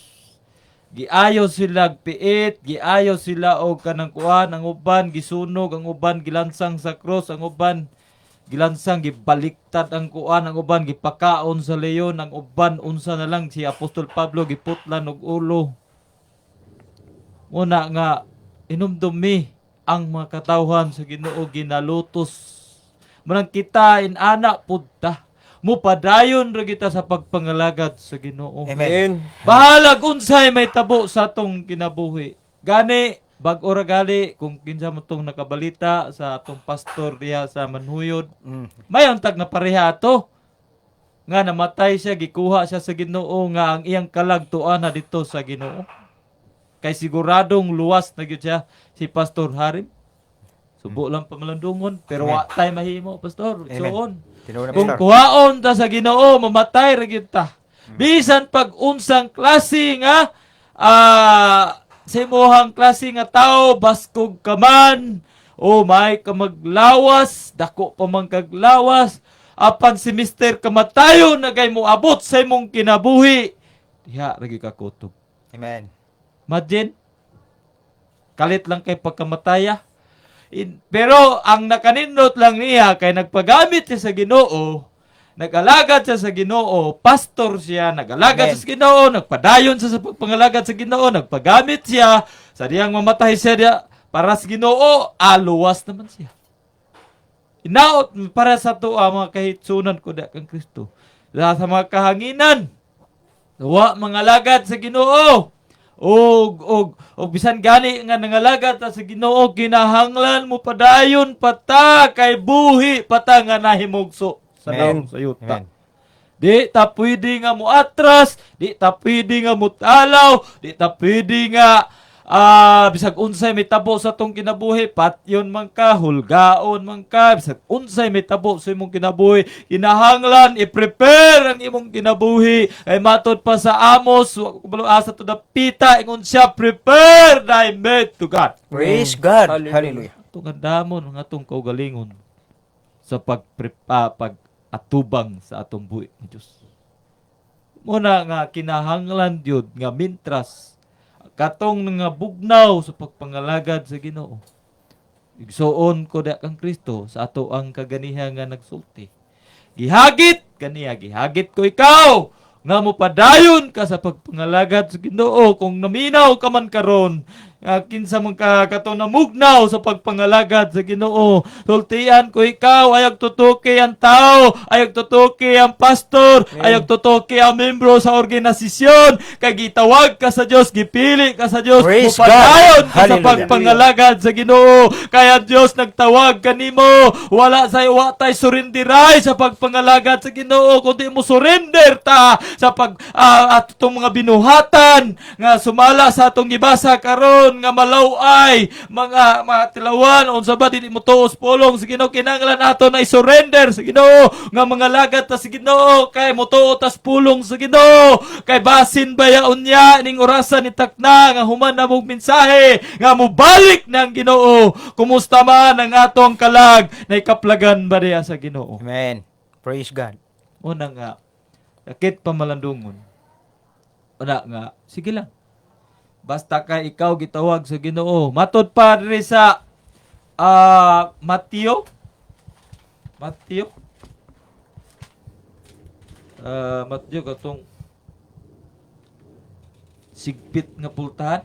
giayo sila piit, giayo sila og kanang kuan, ang uban gisunog, ang uban gilansang sa cross, ang uban gilansang gibaliktad ang kuan, ang uban gipakaon sa leyon, ang uban unsa na lang si Apostol Pablo giputlan og ulo. Muna nga inumdumi ang mga katawhan sa Ginoo ginalutos. Manang kita inana pud ta. Mupadayon ra kita sa pagpangalagad sa Ginoo. Amen. Bahalag unsay may tabo sa atong kinabuhi. Gani bag-o ra gali kung kinsa mo tong nakabalita sa atong pastor diha sa Manhuyod. Mayon tag na pareha ato nga namatay siya, gikuha siya sa Ginoo nga ang iyang kalag tuana dito sa Ginoo. Kay siguradong luwas na gyud siya si Pastor Harim. Subo lang pamalandungon pero wa tay mahimo pastor. Soon. Kung kuhaon ta sa Ginoo mamatay ra gyud ta. Bisan pag unsang klase nga sa imohang klase nga tao baskog ka man o may ka maglawas, dako pa man kag lawas, apan si Mr. kamatayon na kay mo abot sa imong kinabuhi. Diha ra gyud ka kutob. Amen. Imagine, kalit lang kay pagkamataya. Pero ang nakanindot lang niya kay nagpagamit siya sa Ginoo, nag-alagad siya sa Ginoo, pastor siya, nag-alagad Amen. siya sa Ginoo, nagpadayon siya sa pangalagad sa Ginoo, nagpagamit siya, sa diyang mamatay siya diya para sa Ginoo, luwas naman siya. Inaot para sa to mga kahitsunan ko da kang Kristo. Sa mga kahanginan, wa mangalagad sa Ginoo. Og bisan gani nga nangalagad ta sa Ginoo, kinahanglan mo padayon pata kay buhi pata nga nahimugso sa Amen. naong sa yuta. Amen. Di ta pwede nga mo atras, di ta pwede nga mo talaw, di ta pwede nga bisag unsay may tabo sa tong kinabuhi, patyon man ka, hulgaon man ka, bisag unsay may tabo sa imong kinabuhi, kinahanglan i-prepare ang imong kinabuhi. Ay matod pa sa Amos, asa to dapita, ingon siya, prepare thy made to God. Praise God. Hallelujah. Hallelujah. Itong andamon, ang atong kaugalingon sa pag-atubang sa atong buhi ng Diyos. Muna nga kinahanglan yun nga mintras katong nga bugnaw sa pagpangalagad sa Ginoo. Igsuon ko da kang Kristo sa ato ang kaganiha nga nagsulti. Gihagit kaniya, gihagit ko ikaw nga mo padayon ka sa pagpangalagad sa Ginoo kung naminaw ka man karon. Kinsa man ka katong namugnaw sa pagpangalagad sa Ginoo. Sultian ko ikaw, ayag tutuki ang tao, ayag tutuki ang pastor, ayag tutuki ang membro sa organisasyon, kay gitawag ka sa Dios, gipili ka sa Dios, Praise mupadayon God. ka sa Hallelujah. pagpangalagad sa Ginoo. Kaya Dios nagtawag kanimo, wala tay surindiray sa pagpangalagad sa Ginoo, kundi mo surrender ta sa atong mga binuhatan nga sumala sa atong gibasa karon nga malaway mga tilawan unsa ba dili mo tuos pulong sa Ginoo, kinahanglan nato na i-surrender sa Ginoo nga mga lagat ta sa Ginoo kay motuo tas pulong sa Ginoo kay basin bayaon niya ning orasan ni takna nga human na mong mensahe nga mobalik ng Ginoo. Kumusta man ang atong kalag na ikaplagan ba diya sa Ginoo? Amen. Praise God. Una nga, sakit pa malandungon. Una nga, sige lang. Basta ka ikaw gitawag sa Ginoo. Matod pa rin sa Mateo. Mateo katong sigpit nga pultahan.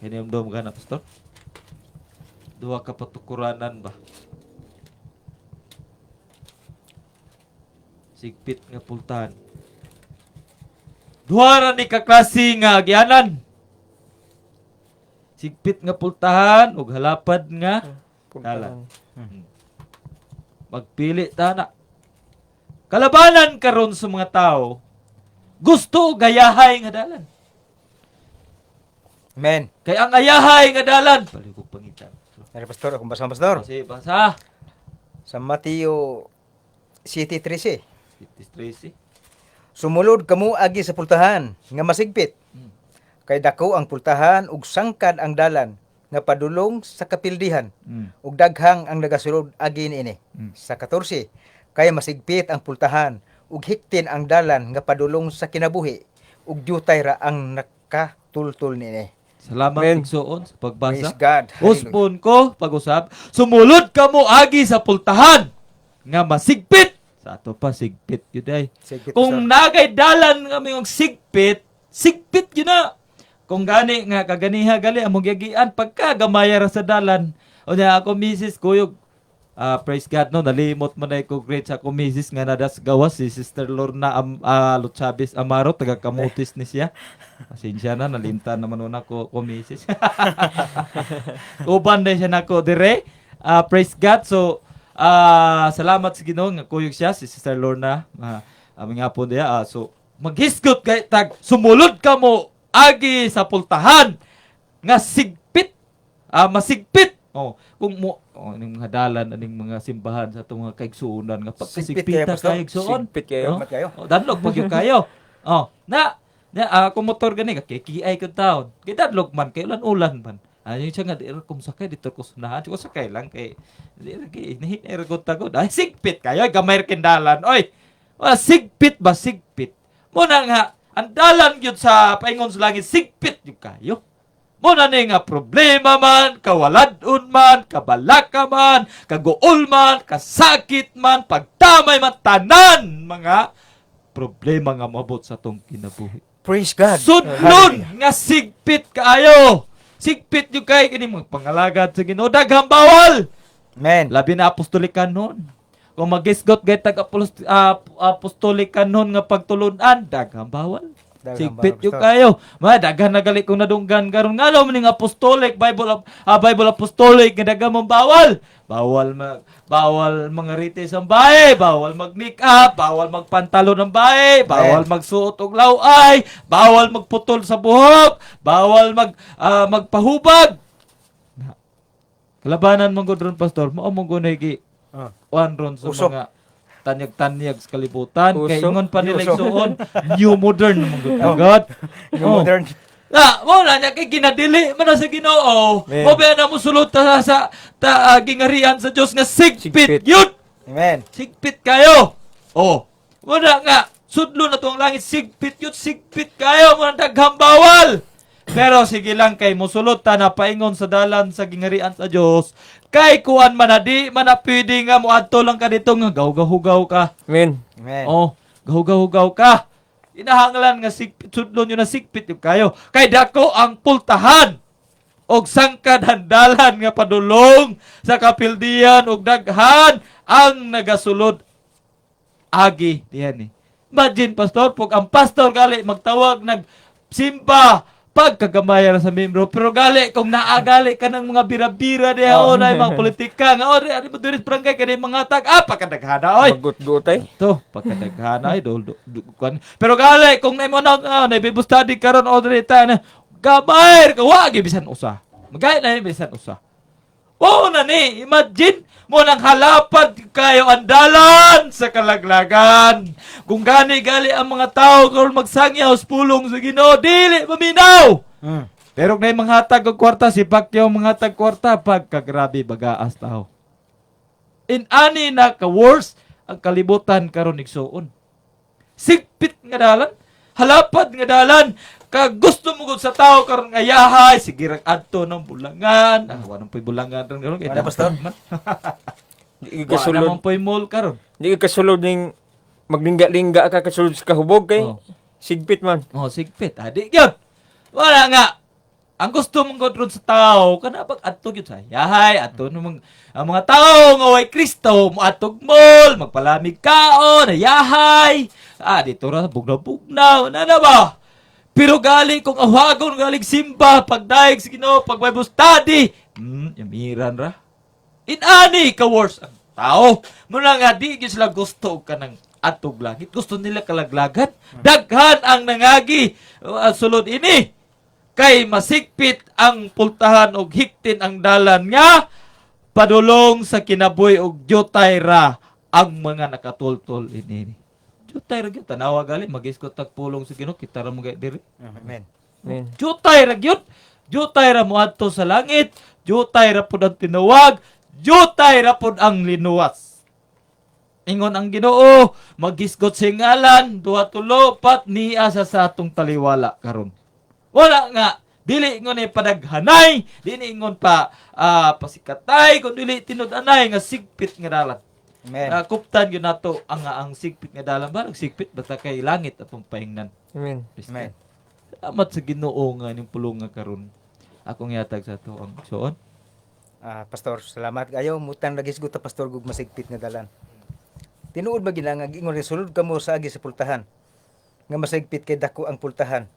Kaya niyong ka na, Pastor? Duha ka patukuranan ba? Sigpit nga pultahan. Duha ra ni kaklase nga agianan. Sigpit nga pultahan ug halapad nga dalan. Magpili ta na. Kalabanan karon sa mga tao, gusto gayahay nga dalan. Amen. Kay ang ayahay nga dalan, paligog pangitan. Nari pastor, akong basa pastor. Kasi basa. Sa Mateo 7:13. Tracy. Sumulod kamo agi sa pultahan nga masigpit. Kay dako ang pultahan ug sangkad ang dalan nga padulong sa kapildihan ug daghang ang nagasulod agi niini. Sa 14, kay masigpit ang pultahan ug hiktin ang dalan nga padulong sa kinabuhi ug diutay ra ang nakatultol niini. Salamat Amen. igsoon sa pagbasa. Praise God. Uspon ko pag-usab, sumulod kamo agi sa pultahan nga masigpit. Sa ato pa sigpit yun ay. Sigpit, Kung nagay dalan nga mayong sigpit, sigpit yun na. Kung gani nga kaganiha gali among yagian pagka gamaya ra sa dalan. O niya ako Mrs. Kuyog, praise God no, nalimot man na ko great sa ako Mrs. nga nadas gawas si Sister Lorna Luchavis Amaro, taga Kamutis ni siya. Pasensya na, nalimtan naman una ko Mrs. Uban na siya nako dire. Praise God. So, salamat sa Ginoo nga kuyog siya si Sister Lorna. Aming hapon diya. So maghisgot kay tag sumulod ka mo agi sa pultahan nga sigpit. Masigpit. Kung mo ning mga dalan aning mga simbahan sa atong mga kaigsuonan nga Sigpit kayo, pagkasigpita Pastor? kaigsuon. Sigpit kayo. Salamat kayo. Danlog pag yung kayo. Kung motor gani ka kikiay ko taon. Kay danlog man kay ulan man. Yung siya nga, di kung sakay, dito ko sunahan. Ko sakay lang kay, nahinay ko tagod. Ay, sigpit kayo, gamay rin dalan. Oy, sigpit ba, sigpit? Muna nga, ang dalan yun sa paingon sa langit, sigpit yun kayo. Muna ni nga problema man, kawaladon man, kabalaka man, kaguol man, kasakit man, pagtamay man, tanan mga problema nga mabot sa tong kinabuhi. Praise God. Sudlon nga sigpit kaayo. Sigpit yung kay kini magpangalagad sa Ginoo, daghang bawal. Amen. Labi na apostolikan nun. Kung magisgot gay tag apostolikan nun nga pagtulunan, daghang bawal. Daghang Sigpit bawal, yung kayo. Daghan na gali kung nadunggan karon nga law maning apostolic Bible apostolic nga daghang mong bawal. Bawal mga rite sa bahay, bawal mag-make up, bawal magpantalo ng bahay, bawal magsuot og laway, bawal magputol sa buhok, bawal magpahubag. Kalabanan mong gud ron pastor, mao mong gunay gi wan ron sa Usok. mga tanyag-tanyag sa kalibutan. Kay Usok. ingon pa nila Usok. igsuon, new modern mong gud agad. New modern. Mo na niya kay ginadili man na sa Ginoo. Amen. Mo ba na musulod ta sa gingarihan sa Dios nga sigpit Sigpit. yun. Amen. Sigpit kayo. Oh, mo na nga sudlo na tong langit sigpit yun, sigpit kayo mo na daghang bawal. Pero sige lang kay musulod ta na paingon sa dalan sa gingarian sa Dios. Kay kuan man na di man na pwede nga moadto lang ka dito nga gawgahugaw ka. Amen. Amen. Oh, gahugaw-hugaw ka. Inahanglan nga sigpit, sudlon yun na sigpit yung kayo. Kay dako ang pultahan og sangkad handalan nga padulong sa kapildian og daghan ang nagasulod agi diyan ni. Imagine pastor, pag ang pastor gali magtawag nagsimba pagkagamayan sa membro, pero gali kung naagali ka ng mga bira-bira diha o na mga politika nga o di mo duris prangkay kani mga tag pagkadaghana oy. Magut-gutay. To, pagkadaghana ay pero gali kung nay mo na Bible study karon o dito na gamay ka wagi bisan usa. Magay na bisan usa. Oo na ni, imagine mo nang halapad kayo andalan sa kalaglagan. Kung gani-gali ang mga tao kung magsangyaw sa pulong sa Ginoo, dili maminaw. Pero kung mga hatag og kwarta, si Pacquiao mga hatag kwarta, pagkagrabe bagaas tao. In ani na ka-worse ang kalibutan karon igsuon. Sigpit nga dalan, halapad nga dalan, kag gusto mo gud sa tao karon nga yahay, sige rag adto ng bulangan. Wanang po'y bulangan ron karon kay Wala, pastor. Di Wala ka sulod. naman po'y mall karon. Di ka sulod ning maglingga-lingga ka kasulod sa kahubog kay Oh. sigpit man. Oh, sigpit. Adi gyud. Wala nga. Ang gusto mong kontrol sa tao, kana pag adto gyud sa yahay, adto namang ang mga tao nga way Kristo, moadtog mall, magpalamig kaon, yahay. Dito ra bugnaw-bugnaw, na ba? Pero gali kung awagon galing simba, pagdaig sa Ginoo, pag Bible study, yamiran ra. Inani ka worse ang tao. Muna nga di gyud sila gusto ka ng atog langit. Gusto nila kalaglagan. Daghan ang nangagi sulod ini. Kay masigpit ang pultahan og hiktin ang dalan nga padulong sa kinabuhi og jutay ra ang mga nakatultol ini. Jutay ra gyud tanawa gali magiskot tag pulong sa Ginoo kita ra mo gay diri. Amen. Amen. Jutay ra gyud. Jutay ra moadto sa langit. Jutay ra pud ang tinuwag. Jutay ra pud ang linuwas. Ingon ang Ginoo, magisgot sa ngalan, duha tulo pat niya sa atong taliwala karon. Wala nga dili ingon ni padaghanay, dili ingon pa pasikatay, kun dili tinud-anay nga sigpit nga dalan. Amen. Kuptan yun nato ang sigpit nga dalan ba? Sigpit basta kay langit atong paingnan. Amen. Amen. Salamat sa Ginoo nga ning pulong nga karon. Akong yatag sa to ang suon. Pastor, salamat kayo. Mutan lagi siguro pastor gug masigpit nga dalan. Tinuod ba gina nga ingon sulod kamo sa agi sa pultahan. Nga masigpit kay dako ang pultahan.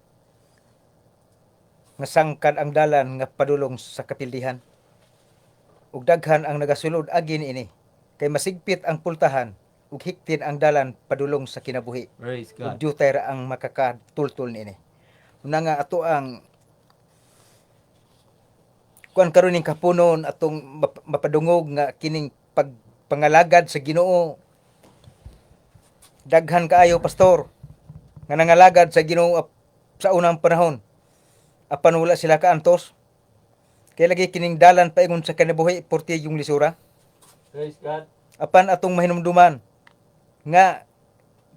Nga sangkad ang dalan nga padulong sa kapildihan. Ug daghan ang nagasulod agi niini. Kay masigpit ang pultahan ug hiktin ang dalan padulong sa kinabuhi. Praise Ug God. jutay ra ang makakatultol niini. Una nga ato ang kuan karon ning kapunon atong mapadungog nga kining pagpangalagad sa Ginoo. Daghan kaayo pastor nga nangalagad sa Ginoo sa unang panahon. Apan wala sila kaantos. Kaya lagi kining dalan paingon sa kinabuhi porti yung lisura. Praise God. Apan atong mahinumduman nga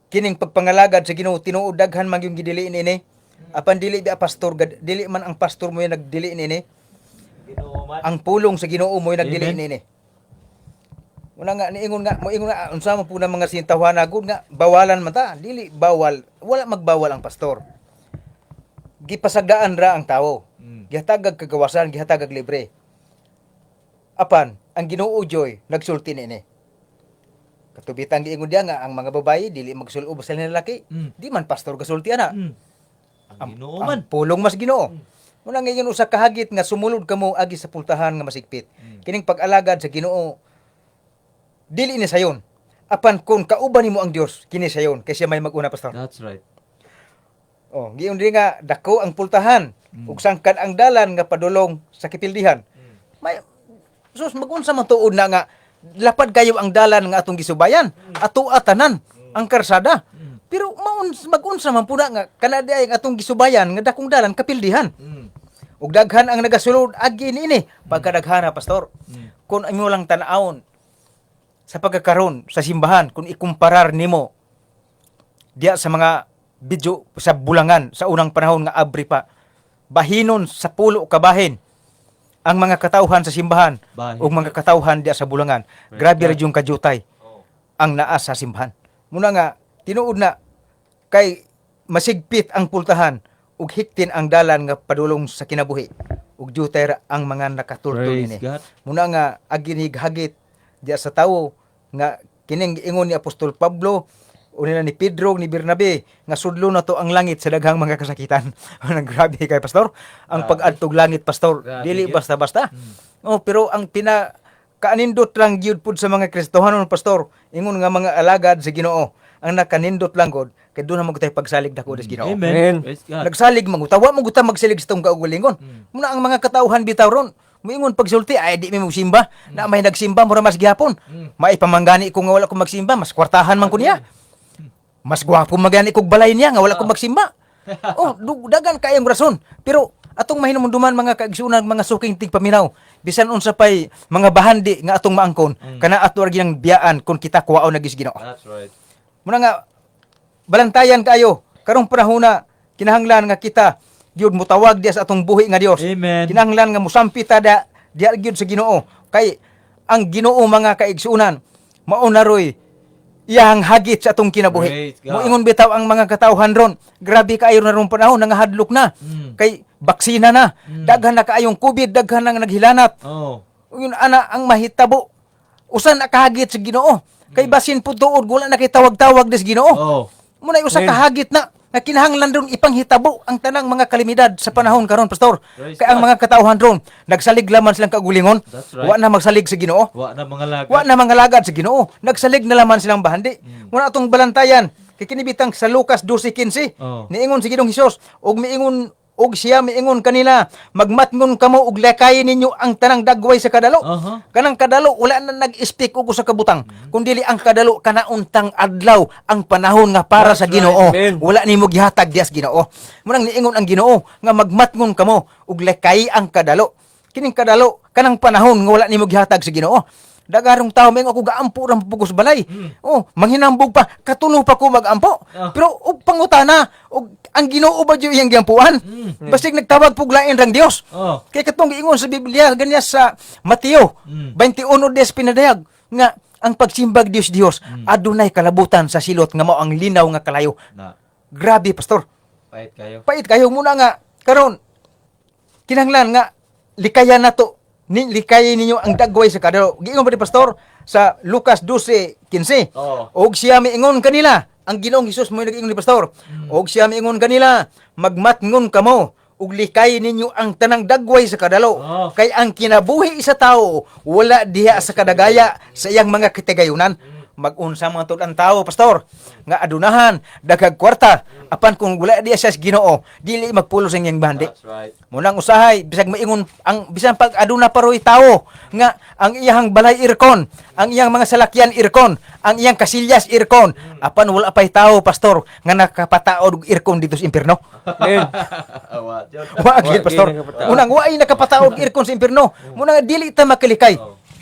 kining pagpangalagad sa Ginoo tinuod daghan man yung gidiliin ini. Apan dili biya pastor, dili man ang pastor mo yung nagdili nini. Ginoo man. Ang pulong sa Ginoo mo yung nagdili Amen. nini. Una nga niingon nga unsa mo po na mga sintawhanagod nga bawalan man ta, dili bawal, wala magbawal ang pastor. Gipasagdaan ra ang tawo. Gihatag og kagawasan, gihatag og libre. Apan ang Ginoo Joy nagsulti nini. Katubitan giingon diya nga ang mga babayi dili magsulob sa lalaki. Di man pastor gasulti ana. Ang Ginoo man. Ang pulong mas Ginoo. Muna ngayon usa ka hagit nga sumulod kamo agi sa pultahan nga masigpit. Kining pag-alagad sa Ginoo dili ni sayon. Apan kung kauban nimo ang Dios kini sayon kay siya may mag-una pastor. That's right. Oh, giyon din nga dako ang pultahan ug sangkad ang dalan nga padulong sa kipildihan. May sus mag-unsa man tuod na nga lapad kayo ang dalan nga atong gisubayan. Ato atanan ang karsada. Pero mag-unsa man puna nga kana diay ang atong gisubayan nga dakong dalan kapildihan. Ug daghan ang nagasulod agi niini pagkadaghana pastor. Kung imo lang tan-awon sa pagkakaroon sa simbahan kung ikumparar nimo diya sa mga video sa bulangan sa unang panahon nga abri pa bahinon sa pulo ka bahin ang mga katawhan sa simbahan Bahin. ug mga katawhan diya sa bulangan. Grabe ra yung kajutay ang naa sa simbahan. Muna nga tinuod na kay masigpit ang pultahan ug hiktin ang dalan nga padulong sa kinabuhi ug jutay ra ang mga nakatultol Praise ini. God. Muna nga aginig hagit diya sa tawo nga kining giingon ni Apostol Pablo o nila ni Pedro ni Bernabe nga sudlo na to ang langit sa daghang mga kasakitan. Grabe kay pastor ang pag-adtog langit pastor Grabe dili gyud. basta-basta. Oh, pero ang kaanindot lang gyud pud sa mga Kristohanon pastor ingon nga mga alagad sa Ginoo ang nakanindot lang gud kay doon na magtay pagsalig dako des Ginoo. Amen. Amen. Praise God. Nagsalig mangutawa mo guta magsalig sa tong kaugalingon. Muna ang mga katawhan bitaw ron moingon pagsulti ay di mi magsimba na may nagsimba mura mas gihapon. Maipamanggani ko nga wala ko magsimba mas kwartahan man ko niya. Mas gwapo magani kog balay niya nga wala ko magsimba. Oh, dagan kayong rason. Pero atong mahinumduman mga kaigsunan mga suking tigpaminaw bisan unsa pay mga bahandi nga atong maangkon kana ato ra ginang biyaan kun kita kuwao nagis Ginoo. That's right. Muna nga balantayan kayo karong panahona kinahanglan nga kita gyud mutawag diya sa atong buhi nga Dios. Amen. Kinahanglan nga musampita diya gyud sa Ginoo kay ang Ginoo mga kaigsunan mao na roy iyang hagit sa atong kinabuhi. Praise God. Moingon bitaw ang mga katawhan ron grabe kaayo na ron panahon nangahadlok na kay baksina na daghan na kaayong COVID daghan nang naghilanat. Oh. Yun ana ang mahitabo usan nakahagit sa Ginoo kay basin pud tuod wala na kay tawag-tawag des Ginoo. Oh. Muna usa ka hagit na nga kinahanglan ron ipanghitabo ang tanang mga kalamidad sa panahon karon pastor. Praise Kay ang God. mga katawhan ron nagsalig laman silang kagulingon. That's right. Wa na magsalig sa Ginoo. Wa na mga lagad. Wa na mga lagad sa Ginoo. Nagsalig na laman silang bahandi. Muna atong balantayan kay kinibitang sa Lucas 12:15. Oh. Niingon si Ginoong Hesus og siya miingon kanila magmatngon kamo og lakay ninyo ang tanang dagway sa kadalo. Aha. Kanang kadalo wala na nag-speak og sa kabutang kundi ang kadalo kana untang adlaw ang panahon nga para sa Ginoo. Amen. Wala nimo gihatag dias Ginoo. Munang niingon ang Ginoo nga magmatngon kamo og lakay ang kadalo. Kining kadalo kanang panahon nga wala nimo gihatag sa Ginoo. Dagarong tao may ako gaampo ra pugos balay. Oh, manghinambog pa katulo pa ko magampo. Pero og pangutana og ang Ginoo ba diyo iyang giampuan? Basig nagtawag pug lain rang Dios. Oh. Kay katong giingon sa Biblia ganya sa Mateo 21:10 pinadayag nga ang pagsimbag Dios adunay kalabutan sa silot nga mao ang linaw nga kalayo. Na. Grabe pastor. Pait kayo. Pait kayo muna nga karon kinahanglan nga likayan nato likayin ninyo ang dagway sa kadalo. Giingon ba ni pastor sa Lucas 12:15. Oo. Og siya miingon kanila ang Ginoong Hesus mo nag-ingon ni pastor. Og siya miingon kanila magmatngon kamo ug likay ninyo ang tanang dagway sa kadalo. Oh. Kay ang kinabuhi sa tao wala diha sa kadagaya sa iyang mga kitigayunan. Mag-unsa man tud ang tao pastor nga adunahan dagag kwarta apan kung wala diha sa Ginoo dili magpulo sa iyang bandi. That's right. Munang usahay bisag maingon ang bisan pag aduna paroy tao nga ang iyang balay irkon, ang iyang mga salakyan irkon, ang iyang kasilyas irkon, apan wala pay tao pastor nga nakapataod og irkon dito sa impierno. Amen. Awa. Diyon. Wa gid pastor. nakapataod. Unang wa ay nakapataod og irkon sa impierno. Munang dili ta makalikay.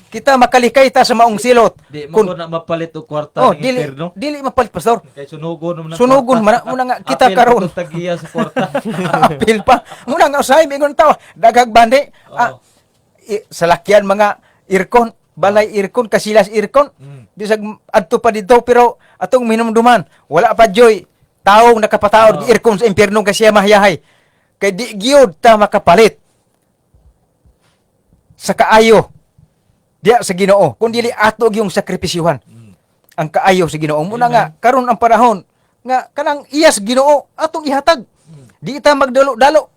kita makalikay ta sa maong silot. Di mo ko na mapalit og kwarta ng dili impierno. dili mapalit pastor. Kay sunugon naman ang Sunugon kwarta. muna nga kita Apil karon. ko tagiya sa kwarta. Apil pa. Muna nga usahay mingon tawo, daghag bandi. Oo. Salakyan mga irkon, balay irkon, kasilas irkon. Bisag adto pa dito pero atong minumduman, wala pa joy. Taong nakapataod irkon sa impierno kasi mahayahay. Kay di gyud ta makapalit sa kaayo diya sa Ginoo kun dili ato yung sakripisyuhan ang kaayo sa Ginoo muna nga karon ang panahon nga kanang iyas Ginoo atong ihatag di ta magdalo-dalo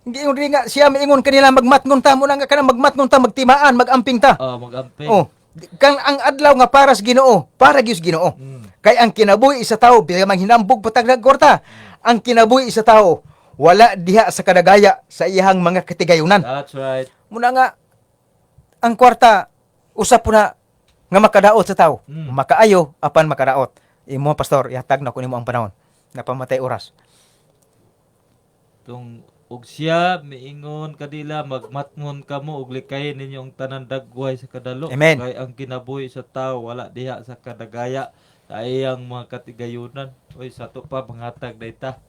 hindi yung nga siya miingon kanila magmatngon ta muna nga kanang magmatngon ta magtimaan magamping ta Mag-amping. kang ang adlaw nga para sa Ginoo para gyud sa Ginoo kay ang kinabuhi sa tao bilang hinambog patag nagkorta ang kinabuhi sa tao wala diha sa kadagaya sa iyang mga katigayunan That's right. muna nga ang kwarta usap po na nga makadaot sa tao makaayo apan makadaot imo pastor ihatag na ko nimo ang panahon na pamatay oras Tung og siya miingon kadila magmatngon kamo og likayin ninyo ang tanan dagway sa kadalo. Amen. Kay ang kinabuhi sa tao wala diha sa kadagaya sa iyang mga katigayunan. Oy sato pa panghatag dayta.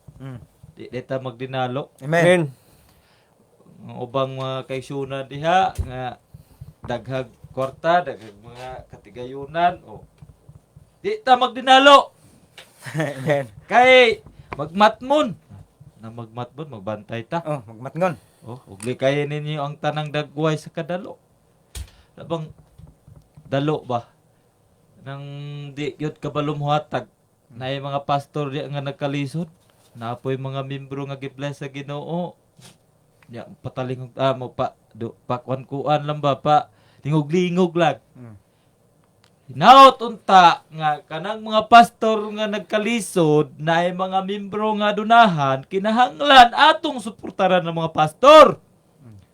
Di dayta magdinalo. amen Ang ubang mga kaigsunan diha nga daghag kwarta, daghag mga katigayunan o di ta magdinalo. amen Kay magmatmon. Na magmatmon magbantay ta. magmatngon Ug likayin ninyo ang tanang dagway sa kadalo. Labang dalo ba? Nang di yun kabalumhatag na yung mga pastor di nga nagkalisod. Napoy mga membro nga gibless sa Ginoo. Ya pataling mo pa kuan lang ba pa lingog-lingog lang. Hinaot unta nga kanang mga pastor nga nagkalisod na ay mga membro nga dunahan kinahanglan atong suportaran ng mga pastor.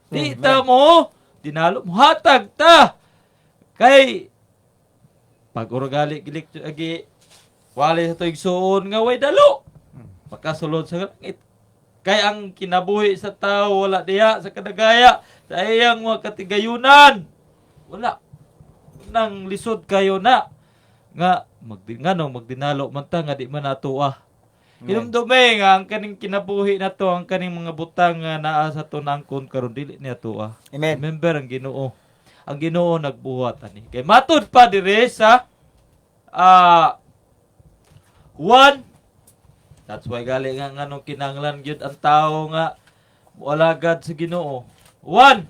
Di ta mo dinalo mo hatag ta. Kay pag uragali gilik agi wali sa tuig suon nga way dalo. Makasulod sa langit. Kay ang kinabuhi sa tao wala diha sa kadagaya sa iyang mga katigayunan. Wala nang lisod kayo na nga magdinalo man ta nga di man natuwa. Hinumdumi nga ang kaning kinabuhi na to ang kaning mga butang nga naa sa tunangkon karon dili niya tuwa. amen Remember ang Ginoo. Ang Ginoo nagbuhat ani. Kay matud pa dire sa 1. That's why gali nga nganong kinahanglan gyud ang tao nga walagad sa Ginoo. 1.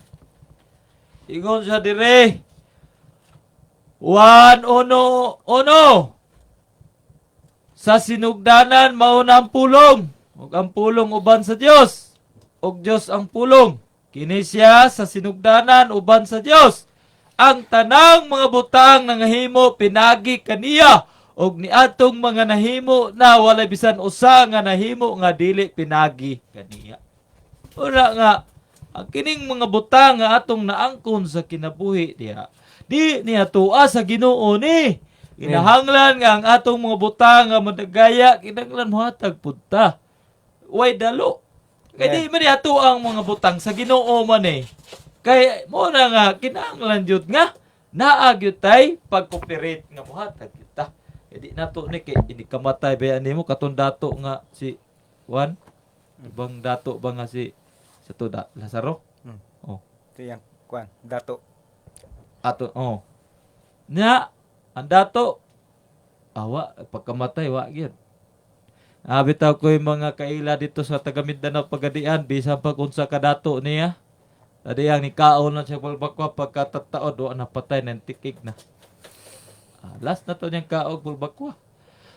Ingon sa dire 1-1 sa sinugdanan mauna ang pulong ug ang pulong uban sa Dios ug Dios ang pulong kini siya sa sinugdanan uban sa Dios ang tanang mga butang nga nahimo pinagi kaniya ug niadtong mga nahimo na walay bisan usa nga nahimo nga dili pinagi kaniya. Ura nga ang kining mga butang nga atong naangkon sa kinabuhi diha di niya tuwa sa Ginoo ni. Kinahanglan nga ang atong mga butang nga madagaya kinahanglan mohatag pud ta. Way dalo. Kay di man ato ang mga butang sa Ginoo man eh. Kay mo na nga kinahanglan jud nga naa gyud tay pag-cooperate nga mohatag kita. Kay di nato ni kay ini kamatay ba nimo katong dato nga si Juan. Ibang dato ba nga si sa tuda Lazaro? Oh. ito yang kwan dato Ato nya ang dato awa pagkamatay wa gyud. Bitaw ko yung mga kaila dito sa taga Mindanao pagadian bisan pag unsa ka dato niya. Tadi yang nikaon na siya bulbakwa pagkatataod wa napatay ng tikig na. Last na to niyang kaog bulbakwa.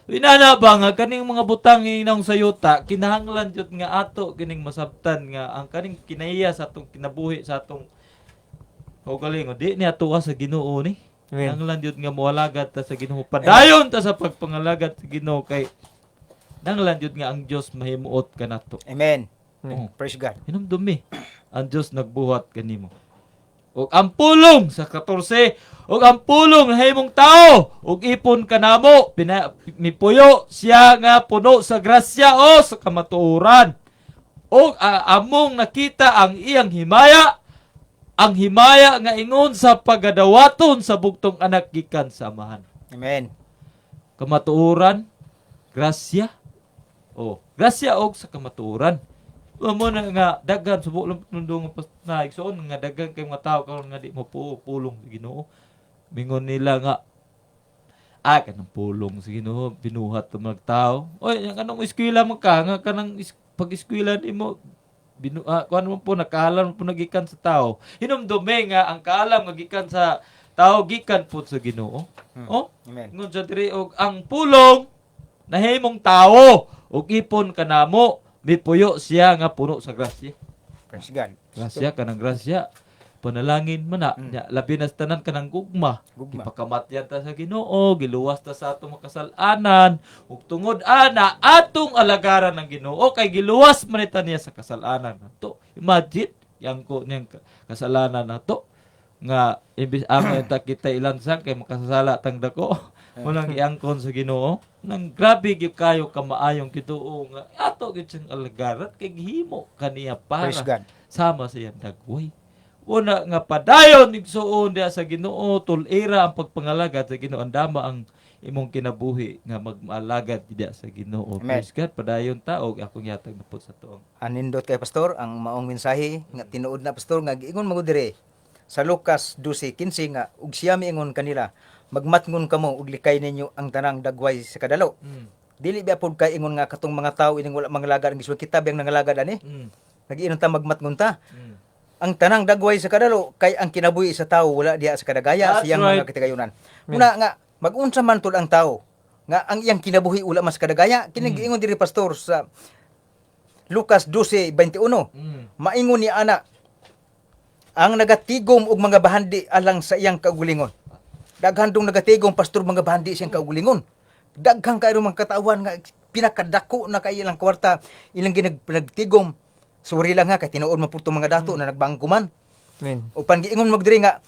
Inana ba nga kaning mga butang inang sayuta kinahanglan jud nga ato kining masabtan nga ang kaning kinaiya sa atong kinabuhi sa atong o galing, di niya tuwa sa Ginoo ni. Nanglan jud nga moalagad ta sa Ginoo. Padayon ta sa pagpangalagad sa Ginoo kay nanglan jud nga ang Dios mahimuot kanato. amen Oh. praise God Hinumdumi ang Dios nagbuhat kanimo. Og ang pulong sa 14, og ang pulong na himong tao, og ipon kanamo, mipuyo siya nga puno sa grasya o sa kamatuoran. Og among nakita ang iyang himaya, ang himaya nga ingon sa pagadawaton sa bugtong anak gikan sa amahan. Amen. Kamatuoran, grasya. Grasya og sa kamatuoran. Mo na nga daghan subok lang nundong na igsoon nga daghan kay mga tawo karon nga di mo pulong sa Ginoo. Mingon nila nga kanang pulong sa Ginoo binuhat ng mga tao. Oy, yang anong eskwela man ka nga kanang pag-eskwela nimo kuan mo po nakaalam po nagikan sa tao. Hinumdumi nga ang kaalam nga gikan sa tao gikan po sa Ginoo. Amen. Ngon sa diri og ang pulong nahimong tao ug ipon kanamo mipuyo siya nga puno sa grasya. Praise God. Grasya kanang grasya. Panalangin man na. Nya, labi na sa tanan kanang gugma. Gugma. Ipakamatyan ta sa Ginoo, giluwas ta sa atong makasalanan, ug tungod ana atong alagaran ng Ginoo kay giluwas man ita niya sa kasalanan nato. Imagine yang ko niyang kasalanan nato nga imbis ang ta kita ilansang kay makasala tang dako. Munang iangkon sa Ginoo. Nang grabe gyud kayo kamaayong Ginoo nga ato gyud siyang alagaran kay gihimo kaniya Praise para God. sama sa iyang dagway. Una nga padayon igsuon diha sa Ginoo, tulira ang pagpangalagad sa Ginoo, andama ang imong kinabuhi nga magmaalagad diha sa Ginoo. Amen. Praise God, padayon ta og akong yatag na po sa tuong. Anindot kay pastor ang maong mensahe nga tinuod na pastor nga giingon mo dire sa Lucas 12:15 nga ug siya miingon kanila magmatngon kamo ug likay ninyo ang tanang dagway sa kadalo. Dili ba pod kay ingon nga katong mga tawo ining wala mangalagad ang gisud kitab ang nangalagad ani. Nagiinon ta magmatngon ta. Ang tanang dagway sa kadalo kay ang kinabuhi sa tawo wala diha sa kadagaya That's siyang right. mga katigayunan. Una nga mag-unsa man tud ang tawo nga ang iyang kinabuhi wala mas kadagaya kini giingon diri pastor sa Lucas 12:21. Maingon ni ana ang nagatigom og mga bahandi alang sa iyang kaugalingon. Daghan dong nagatigom pastor mga bahandi siyang kaugalingon. Daghang kayo mga katawan nga pinakadako na kay ilang kwarta ilang ginagtigom. Suri lang nga kay tinuod man pud tong mga dato na nagbangkuman. Amen. Upan giingon mo diri nga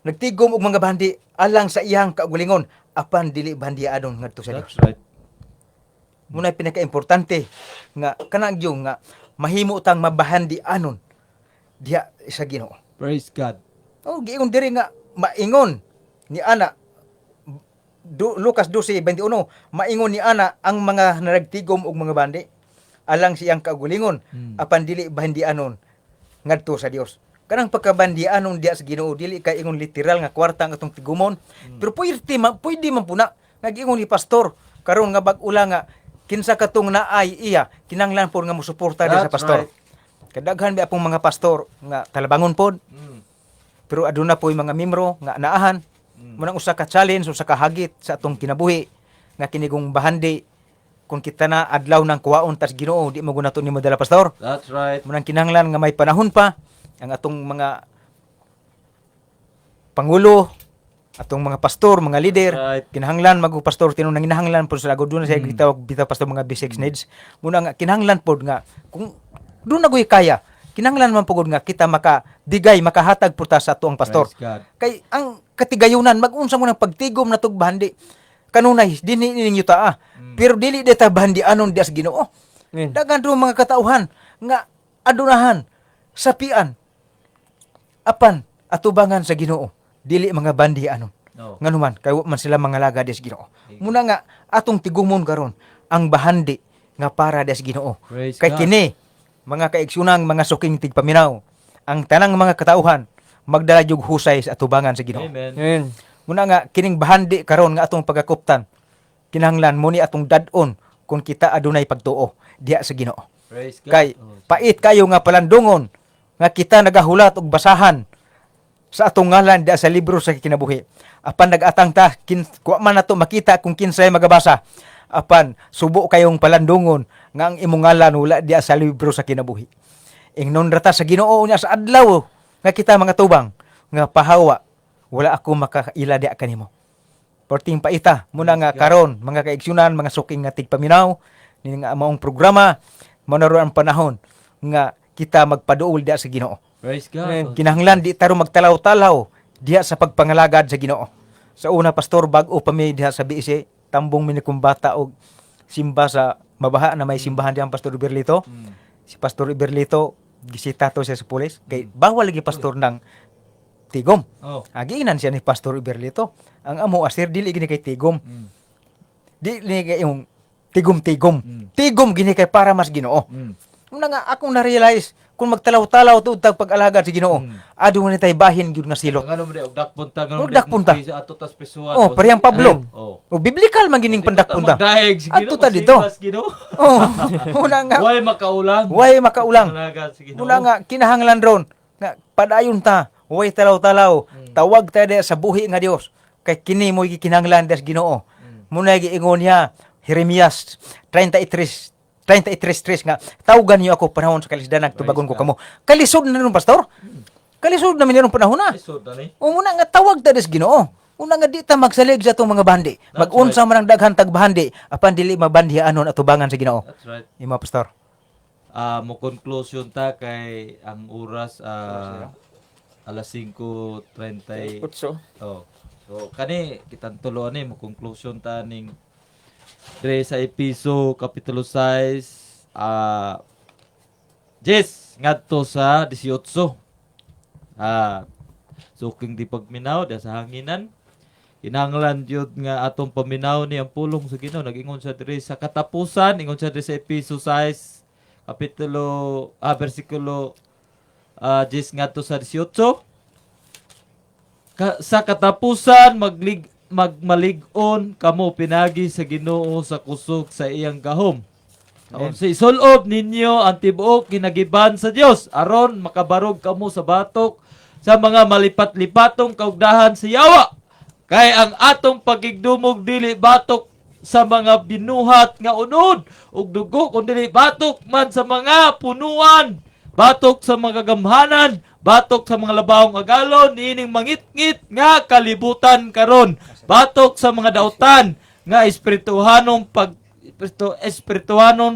nagtigom og mga bahandi alang sa iyang kaugalingon apan dili bahandi adon ngadto sa Dios. That's right. Muna pinaka-importante nga kanang yung nga mahimo tang mabahandi anon diha sa Ginoo. Praise God. Giingon diri nga maingon ni ana Lucas 12:21 maingon ni ana ang mga nagtigom og mga bandi alang siyang kaugalingon apan dili bahandianon ngadto sa Dios. Kanang pagkabandianon diha sa Ginoo dili kay ingon literal nga kwarta ang atong tigumon, pero pwede man puna nga giingon ni pastor karon nga bag-ula nga kinsa katong naay iya kinanglan pod nga mosuporta diha sa That's pastor. right. Kadaghan ba apong mga pastor nga talabangon pod pero aduna po yung mga membro nga naahan. Munang usa ka challenge, usa ka hagit sa atong kinabuhi nga kinigong bahandi kung kita na adlaw ng kuwaon tas Ginoo di mo gunaton ni madala pastor. That's right. Munang kinahanglan nga may panahon pa ang atong mga pangulo, atong mga pastor, mga leader, Right. kinahanglan magpastor tinong nanginahanglan pod sa agod doon sa gitawag bitaw pastor mga basic needs. Muna nga kinahanglan pod nga kung doon nagoy kaya kinahanglan man pugod nga kita makabigay makahatag pod ta sa atuang pastor. Praise God. Kay ang katigayunan mag-unsa mo nang pagtigom na tug bahandi kanunay dinhi ninyo ta pero dili deta bahandi anon dias Ginoo. Amen. Daghan do mga katauhan nga adunahan sapian apan atubangan sa Ginoo dili mga bandi anon. No. Nganuman kay wa man sila mga laga dias Ginoo. Muna nga atong tigumon karon ang bahandi nga para dias Ginoo. Praise Kay God. kini mga kaigsunang mga suking tigpaminaw ang tanang mga katauhan magdala jug husay sa atubangan sa Ginoo. Amen. Amen. Muna nga kining bahandi karon nga atong pagakuptan kinahanglan mo ni atong dadon kung kita adunay pagtuo diha sa Ginoo. Praise God. Kay pait kayo nga palandungon nga kita nagahulat og basahan sa atong ngalan diha sa libro sa kinabuhi. Apan nagatang ta kuwa man nato makita kung kinsay magabasa. Apan subo kayong palandungon nga ang imong ngalan wala diha sa libro sa kinabuhi. Ingnon rata sa Ginoo niya sa adlaw nga kita mga tubang nga pahawa wala ako makaila diha kanimo. Porting paita muna nga karon mga kaigsunan mga suking nga tigpaminaw ni nga maong programa mao na ro ang panahon nga kita magpaduol diha sa Ginoo. Praise God. Kinahanglan di taro magtalaw-talaw diha sa pagpangalagad sa Ginoo. Sa una pastor bag-o pa mi diha sa BC tambong minikong bata og simba sa mabaha na may simbahan diha ang Pastor Iberlito. Si Pastor Iberlito gisita to siya sa pulis kay bawal lagi pastor ng tigom. Oh. Agiinan siya ni Pastor Iberlito. Ang amo asir dili gini kay tigom. Dili kay yung tigom-tigom. Tigom gini kay para mas Ginoo. Una nga akong na-realize kung magtalaw-talaw to tag pag-alaga sa Ginoo. Adu man tay bahin gyud nga silot. Ngano mo di og dakpunta Og dakpunta. sa ato tas pisuan. Oh, parehang Pablo. Oh. O biblical man gining pandakpunta. Magdaig sige. Ato ta dito. Oh, una nga Way makaulang. way makaulang. Alaga sige. Una nga kinahanglan ron nga padayon ta, way talaw-talaw, tawag ta diha sa buhi nga Dios. Kay kini mo gikinahanglan des Ginoo. Muna giingon niya Jeremias 33:3 nga tawagan niyo ako panahon sa kalisdanan tubagon ko kamo. Kalisod na nun pastor. Kalisod na minirong panahon na. Isod na ni. O muna nga tawag ta des Ginoo. Una nga di ta magsalig sa atong mga bandi. That's Mag-unsa man ang daghan tag bandi apan dili mabandihan anon atubangan sa Ginoo. That's right. Imo pastor. Mo conclusion ta kay ang oras alas 5:30. Utso. Oh. So kani kitang tulo ani mo conclusion ta ning dire sa Episo kapitulo 6 ngadto sa 18. Suking di pagminaw da sa hanginan. Kinahanglan jud nga atong paminaw ni ang pulong sa Ginoo. Nag-ingon siya dire sa katapusan, ingon siya dire sa Episo 6 kapitulo versikulo 10 ngadto sa 18. Sa katapusan magmalig-on kamo pinagi sa Ginoo sa kusog sa iyang gahom. Sa isulob ninyo ang tibuok ginagiban sa Dios aron makabarog kamo sa batok sa mga malipat-lipatong kaugdahan sa yawa. Kay ang atong pagigdumog dili batok sa mga binuhat nga unod ug dugo kundi batok man sa mga punuan, batok sa mga gamhanan, batok sa mga labahong agalon niining mangit-ngit nga kalibutan karon, batok sa mga dautan nga espirituhanon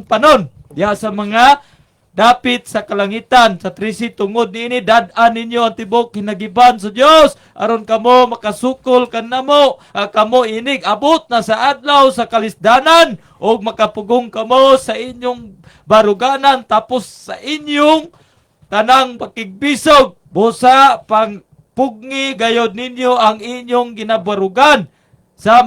panon diha sa mga dapit sa kalangitan sa 13 tungod niini dad-an ninyo ang tibok hinagiban sa Dios aron kamo makasukol kanamo kamo inig abot na sa adlaw sa kalisdanan ug makapugong kamo sa inyong baruganan tapos sa inyong tanang pakigbisog busa pang pugni gayod ninyo ang inyong ginabarugan sa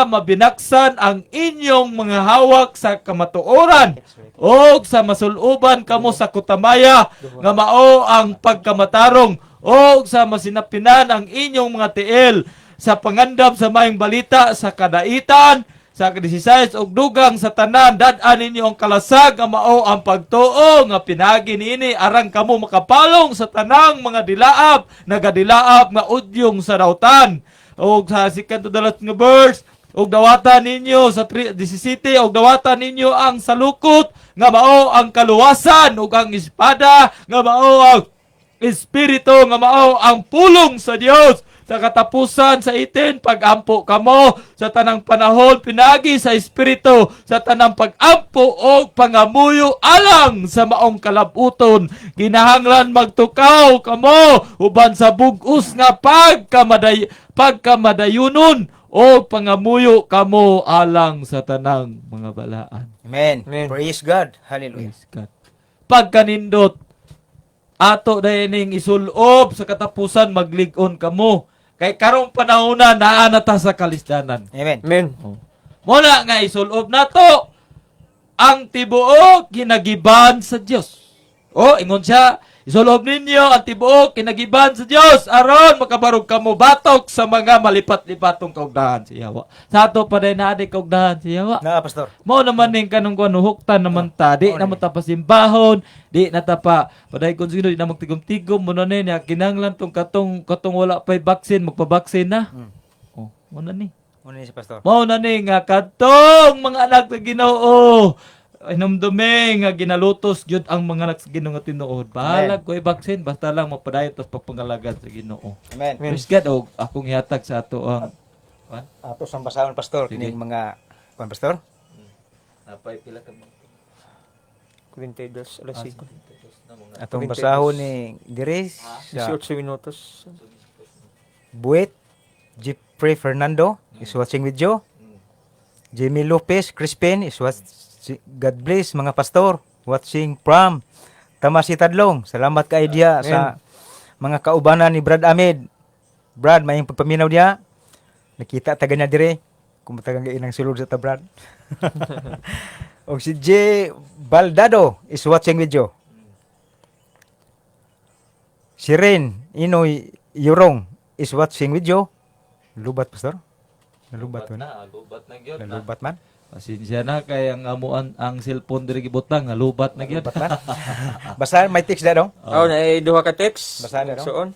mabinaksan ang inyong mga hawak sa kamatuoran o sa masuluban kamo sa kutamaya nga mao ang pagkamatarong o sa masinapinan ang inyong mga tiil sa pangandam sa maayong balita sa kadaitan sa 16 og dugang sa tanan dad-an ninyo ang kalasag nga mao ang pagtuo nga pinagi niini arang kamo makapalong sa tanang mga dilaab nagadilaab nga udyong sa dautan og sa second to the last nga verse og dawatan ninyo sa 17 og dawatan ninyo ang salukot nga mao ang kaluwasan ug ang espada nga mao ang espiritu nga mao ang pulong sa Dios sa katapusan sa 18 pagampo kamo sa tanang panahon pinagi sa espiritu sa tanang pagampo og pangamuyo alang sa maong kalabuton kinahanglan magtukaw kamo uban sa bug-os nga pagkamadayunon o pangamuyo kamo alang sa tanang mga balaan. Amen. Amen. Praise God. Hallelujah. Praise God. Pagkanindot ato dahining isulob sa katapusan maglig-on kamo kay karong panahon na naanata sa kalisdanan. Amen. Amen. Muna nga isulob nato ang tibuok ginagiban sa Dios. O ingon siya, isulob ninyo ang tibuok ginagiban sa Dios aron makabarog kamo batok sa mga malipat-lipatong kaugdahan sa yawa. Sa ato pa din na kaugdahan sa yawa. Na pastor. Mao naman ning kanong kuno huktan naman ta di na mo ta pasimbahon di na ta pa paday kun sino di na magtigom-tigom mo na niya kinahanglan tong katong wala pay vaccine magpa-vaccine na. Oh, mo na ni. Muna ni si pastor. Mao na ni nga katong mga anak sa Ginoo inumdumi nga ginalutos gyud ang mga anak sa Ginoo nga tinuod. Bahala ko vaccine basta lang mapadayon tas pagpangalagan sa Ginoo. Amen. Praise God og akong ihatag sa ato ang Ato sang basahon pastor Sige. kining mga kuan pastor. napay pila ka 42 alas 5. Atong basahon ni dire sa 18 minutos. Buet Jeffrey Fernando is watching video. Jimmy Lopez Crispin is watching. God bless mga pastor watching from tama si Tadlong. Salamat kay dia sa mga kaubanan ni Brad Ahmed. Brad, may pagpaminaw dia. Nakita taga niya dire. Kung matagang inang sulod sa ta, Brad. O si J. Baldado is watching video. Si Ren Inoy Yurong is watching video. Lubat, Pastor? Nalubat man. Lubat na gyud na. Nalubat man. Pasensya na kay ang amuan ang cellphone diri gibutang, lubat na gyud. Nalubat man. Basta may text na dong. Oh, na duha ka text. Basahan na, no? Soon.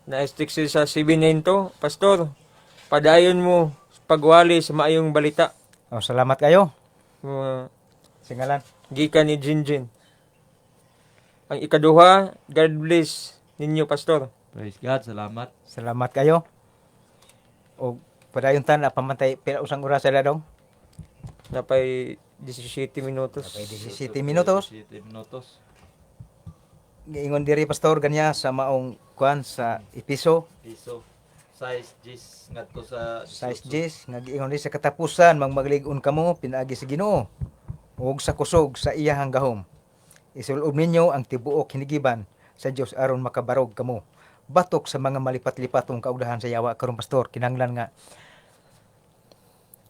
Na-text sa 792, Pastor, padayon mo pagwali sa maayong balita. Oh, salamat kayo. Mga Singalan. gikan ni Jinjin. Ang ikaduha, God bless ninyo, Pastor. Praise God, salamat. Salamat kayo. O padayon tan na pamantay pila usang oras sa dong. Napay 17 minutos. Napay 17 minutos. 7 minutos. Giingon diri pastor ganya sa maong kuan sa Episo Piso. Size G's ngadto sa size Gs nga giingon diri sa katapusan magmagligon kamo pinaagi sa Ginoo ug sa kusog sa iyahang gahom. Isulob ninyo ang tibuok hinigiban sa Dios aron makabarog kamo. Batok sa mga malipat-lipatong kaugdahan sa yawa karon pastor kinahanglan nga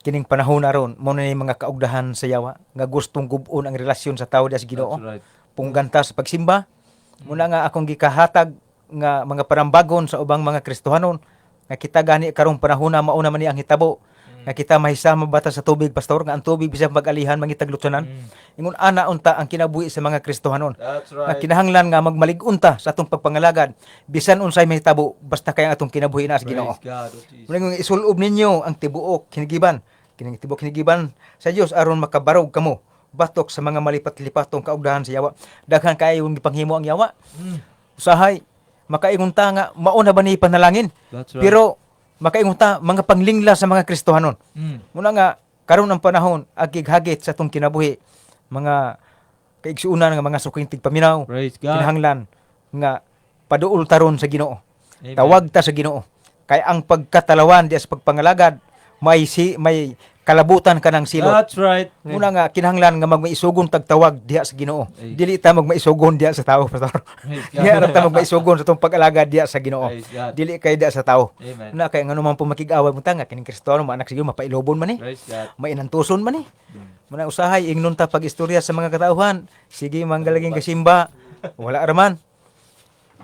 kining panahon aron mo na mga kaugdahan sa yawa nga gustong gub-on ang relasyon sa tao sa Ginoo. That's right. Pungganta sa pagsimba. Muna nga akong gikahatag nga mga parambagon sa ubang mga Kristohanon nga kita gani karong panahon na mauna man ni ang hitabo nga kita mahisama bata sa tubig pastor nga ang tubig bisag mag-alihan mangitaglutsonan. Ingon ana unta ang kinabuhi sa mga Kristohanon. That's Nga right. kinahanglan nga magmalig-unta sa atong pagpangalagad bisan unsay mahitabo basta kay ang atong kinabuhi na sa Ginoo. Praise God, oh Jesus. Muna nga isulob ninyo ang tibuok hinigiban kining tibuok hinigiban sa Dios aron makabarog kamo batok sa mga malipat-lipatong kaugdahan sa yawa. Daghan kayo yung gipanghimo ang yawa. Usahay makaingon ta nga mauna ba ni panalangin? That's right. Pero makaingon ta mga panglingla sa mga Kristohanon. Muna nga karon ang panahon agighagit sa atong kinabuhi mga kaigsuunan nga mga suking tigpaminaw. Praise God. Kinahanglan nga paduol taron sa Ginoo. Amen. Tawag ta sa Ginoo. Kay ang pagkatalawan di sa pagpangalagad may kalabutan ka ng silot. That's right. Muna nga kinahanglan nga magmaisugon tagtawag diha sa Ginoo. Ay. Dili ta magmaisugon diha sa tao, pastor. Praise God. Diha ra ta magmaisugon sa tong pag-alagad diha sa Ginoo. Praise God. Dili kay diha sa tao. Amen. Na kay ngano man po makig-away mo ta nga kining Kristono maanak sa Ginoo mapailobon man ni. Praise God. Mainantuson man ni. Muna usahay ingnon ta pag-istorya sa mga katauhan. Sige manggalaging kasimba. Wala ra man.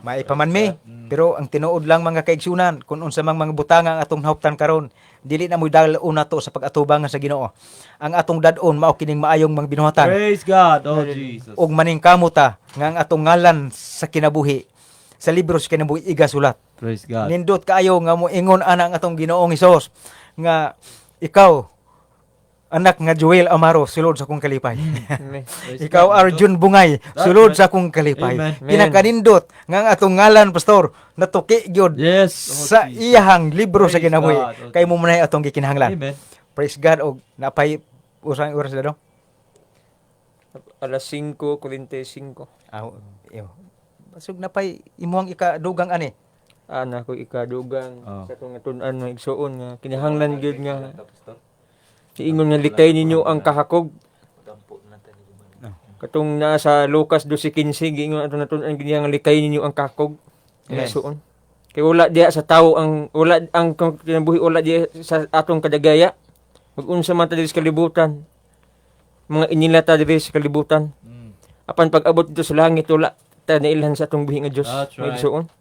Maipaman mi. Pero ang tinuod lang mga kaigsunan kung unsa mang mga butanga ang atong nahuptan karon, dili na mo dalon nato sa pag-atubangan sa Ginoo. Ang atong dadon mao kining maayong mga binuhatan. Praise God, oh Jesus. Og maning kamuta nga ang atong ngalan sa kinabuhi sa libro sa kinabuhi igasulat. Praise God. Nindot kaayo nga mo ingon ana ang atong Ginoong Hesus nga ikaw anak nga Joel Amaro sulod sa akong kalipay. Ikaw Arjun Bungay sulod sa akong kalipay. Amen. Kinakanindot nga ang atong ngalan pastor natuki gyud Yes. oh sa Jesus. iyahang libro sa Praise kinabuhi. God, oh Kay mo manay atong gikinahanglan. Amen. Praise God og napay usang oras na do. Alas 5:45. Iyo. Basug napay imuhang ikadugang ani. Ana ko ikadugang Oh. sa itong natun-an nga igsuon nga kinahanglan gyud nga ingon nga likay ninyo ang kahakog. Katong nasa Lucas 12:15 giingon ato natun-an gid nga likay ninyo ang kahakog. Yes. Igsuon. Kay wala diha sa tawo ang wala ang kinabuhi wala diha sa atong kadagaya. Mag-unsa man ta diri sa kalibutan. Mga inilata diri sa kalibutan. Apan pag-abot dito sa langit wala ta nailhan sa atong buhi nga Dios. That's right. Igsuon.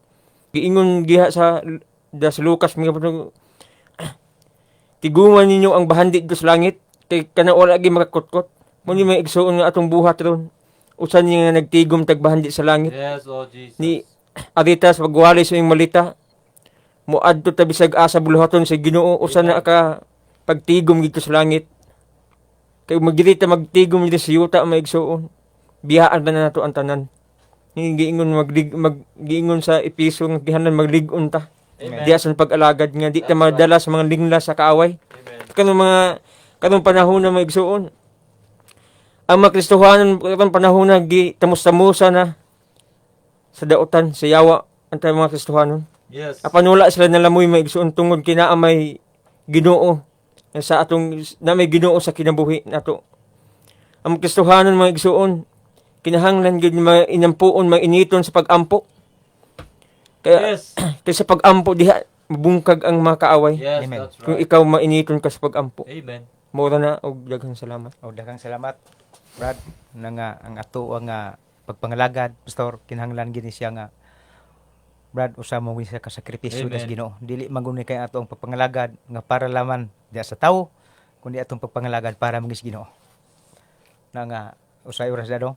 Giingon diha sa Lucas mga tiguman ninyo ang bahandi dito sa langit kay kana wala gi makakutkot mo ni may igsuon nga atong buhat ron usan niya nga nagtigom tag bahandi sa langit Yes, oh Jesus. ni aritas pagwali sa imong malita moadto ta bisag asa buluhaton sa Ginoo usan na ka pagtigom dito sa langit kay magdili ta magtigom dito sa yuta may igsuon biyaan na nato ang tanan giingon giingon sa Episo nga gihanan magligon ta. Diya sa pag-alagad nga di ta madala sa mga lingla sa kaaway. Kanong panahon na maigsuon. Ang mga Kristohanon kanong panahon na gitamos-tamusa na sa dautan sa yawa ang mga Kristohanon. Yes. Apan wala sila nalamoy maigsuon tungod kinaa may Ginoo sa atong na may Ginoo sa kinabuhi nato. Ang mga Kristohanon maigsuon kinahanglan gid inampuon mainiton sa pag-ampo. Kaya Yes. kaya sa pag-ampo diha mabungkag ang mga kaaway. Yes, Amen. that's Kung right. ikaw mainiton ka sa pag-ampo. Amen. Mura na og daghang salamat. O daghang salamat, Brad, na nga ang ato nga pagpangalagad, pastor, kinahanglan gini siya nga Brad, usa mo siya ka sakripisyo Amen. sa Ginoo. Dili maguni kay ato ang pagpangalagad nga para laman diya sa tawo, kundi atong pagpangalagad para magis Ginoo. Na nga usay oras dado,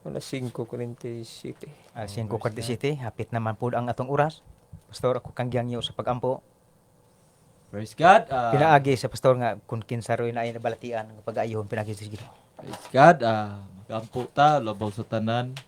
Alas 5:47. 5:47, hapit naman pud ang atong oras. Pastor, ako kang giyang sa pag-ampo. Praise God. Pinaagi sa pastor nga kung kinsa roy na ay nabalatian nga pag-ayon pinagi sa Ginoo. Praise God. Magampo ta, labaw sa tanan.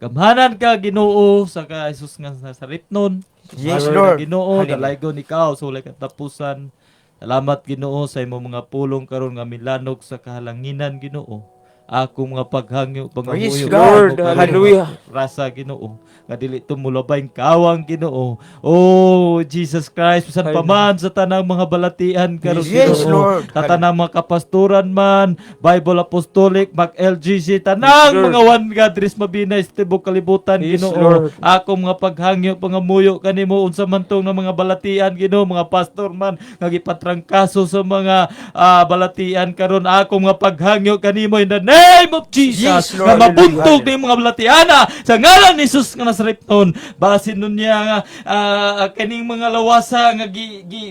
Gamhanan ka, Ginoo, sa ka Jesus nga sa ritnon. Yes, Sa Lord. Ginoo, Hallelujah. dalaygon ikaw sa walay katapusan. Salamat, Ginoo, sa imong mga pulong karon nga milanog sa kahalanginan, Ginoo. Akong mga paghangyo, Praise pangamuyo, God. Lord, Ginoo, hallelujah. rasa, Ginoo, nga dili tumulabayng kawang, Ginoo. Oh, Jesus Christ, bisan pa man sa tanang mga balatian karon, Yes, Ginoo. Lord. Sa tanang mga kapasturan man, Bible Apostolic, Mag-LGC, tanang Yes, Lord. mga one God, Dris Mabinay, Tibok Kalibutan, Yes, Ginoo. Lord. Akong mga paghangyo, pangamuyo kanimo unsa man tong nga mga balatian, Ginoo, mga pastor man nga gipatrangkaso sa mga balatian karon, akong mga paghangyo kanimo in the name of Jesus. Yes, Lord. Nga mabuntog ni mga balatiana sa ngalan ni Jesus nga nasaripton. Basin nun niya nga kaning mga lawasa nga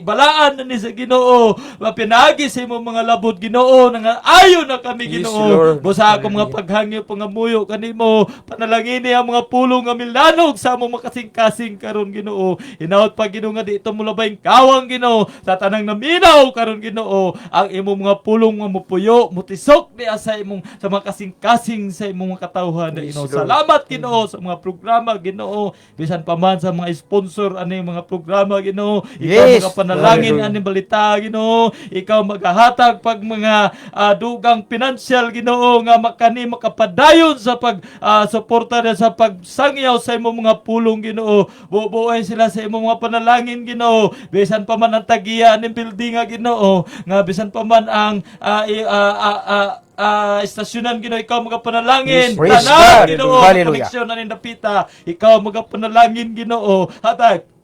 balaan na ni sa Ginoo. Pinagi sa imong mga labod, Ginoo, nga ayo na kami, Yes, Ginoo. Lord. Busa akong mga paghangyo, pangamuyo kanimo, panalangin niya ang mga pulong nga milanog sa among makasing-kasing karon, Ginoo. Hinaot pa, Ginoo, nga di ito mulabayng kawang, Ginoo, sa tanang naminaw karon, Ginoo, ang imong mga pulong nga mupuyo, mutisok niya sa imong sa mga kasing-kasing sa imong mga katawhan, Yes, Ginoo. Lord. Salamat, Ginoo, sa mga programa, Ginoo. Bisan pa man sa mga sponsor ani mga programa, Ginoo. Ikaw Yes. mga panalangin Hallelujah. ani balita, Ginoo. Ikaw maghahatag pag mga dugang financial, Ginoo, nga makani makapadayon sa pag suporta na sa pagsangyaw sa imong mga pulong, Ginoo. Bubuhay sila sa imong mga panalangin, Ginoo. Bisan pa man ang tagiya ning building, Ginoo, nga bisan pa man ang istasyonan, Ginoo, ikaw magapanalangin. Yes, praise Tanan, God. Ginoo, Hallelujah. koneksyon na nindapita. Ikaw magapanalangin, Ginoo.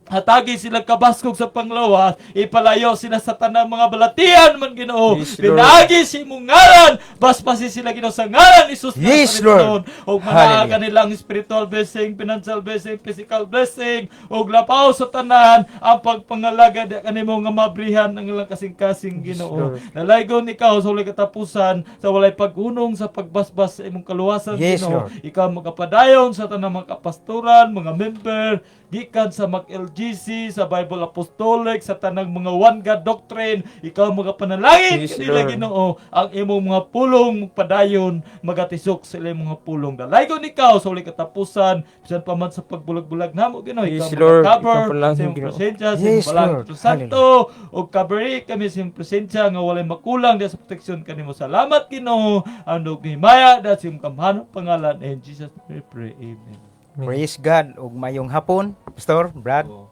Hatagi sila kabaskog sa panglawas, ipalayo sila sa tanang mga balatian man, Ginoo. Yes, Lord. Pinagi si imong ngalan, basbasi sila, Ginoo, sa ngalan ni Jesus Yes, Nazareth, Lord. Ginoo. Og manaaga Hallelujah. nilang spiritual blessing, financial blessing, physical blessing, og lapaw sa tanan ang pagpangalaga di kanimo nga mabrihan ang ilang kasing-kasing, Ginoo. Lord. Nalaygon ikaw sa walay katapusan, sa walay paghunong sa pagbasbas sa imong kaluwasan, Yes, Ginoo. Lord. Ikaw magapadayon sa tanang mga kapastoran, mga member, gikan sa Mag-LGC, sa Bible Apostolic, sa tanang mga One God Doctrine. Ikaw magapanalangin Yes, kanila, Lord. Ginoo, ang imong mga pulong magpadayon, magatisok sa ilang mga pulong. Dalaygon ikaw sa walay katapusan, bisan pa man sa pagbulag-bulag namo, Ginoo. Yes, Ikaw Lord. mag-cover Ikaw palangin, sa imong Ginoo. presensya, sa Yes, imong balang Lord. Espiritu Santo, o kabari kami sa imong presensya nga walay makulang diya sa proteksyon kanimo. Salamat, Ginoo. Andog ni Maya, dahil sa imong kamhanong pangalan. In Jesus' name we pray. Amen. Praise God ug mayong hapon, Pastor Brad. Oh.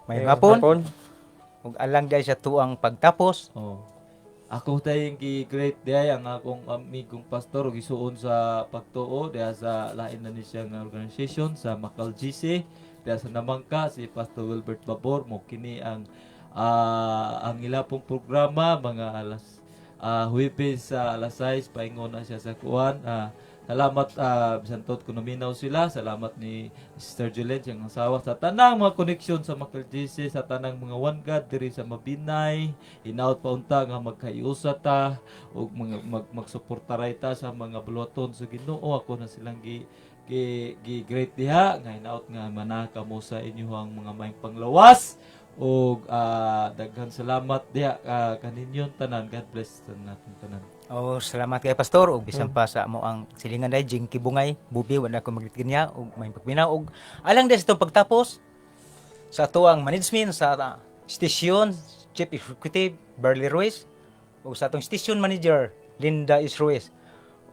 Mayong hapon ug alang day sa tuang pagtapos. Oh. Ako tayong gi-great day ang akong amigong pastor ug isuon sa pagtuo diha sa lain na ni siya nga organization sa Makal GC diha sa Namangka si Pastor Wilbert Babor mo kini ang ila pong programa mga alas Huwebes sa alas 6 paingon na siya sa kuan. Salamat bisan tot ko nominaw sila. Salamat ni Sister Juliet siyang asawa sa tanang mga koneksyon sa Makal GC, sa tanang mga One God diri sa Mabinay. Hinaut pa unta nga magkaiusa ta ug magsuporta ta sa mga buluhaton sa Ginoo. Ako na silang gi great diha nga hinaut nga manaka mo sa inyong mga maayong panglawas. Og daghan salamat diha kaninyon tanan. God bless natin tanan. Oh, salamat kay Pastor ug bisan pa sa mo ang silingan day Jing Kibungay, bubi wala ko maglit niya ug may pagminaw ug alang des itong pagtapos sa tuang management sa station Chief Executive Burley Ruiz ug sa atong station manager Linda is Ruiz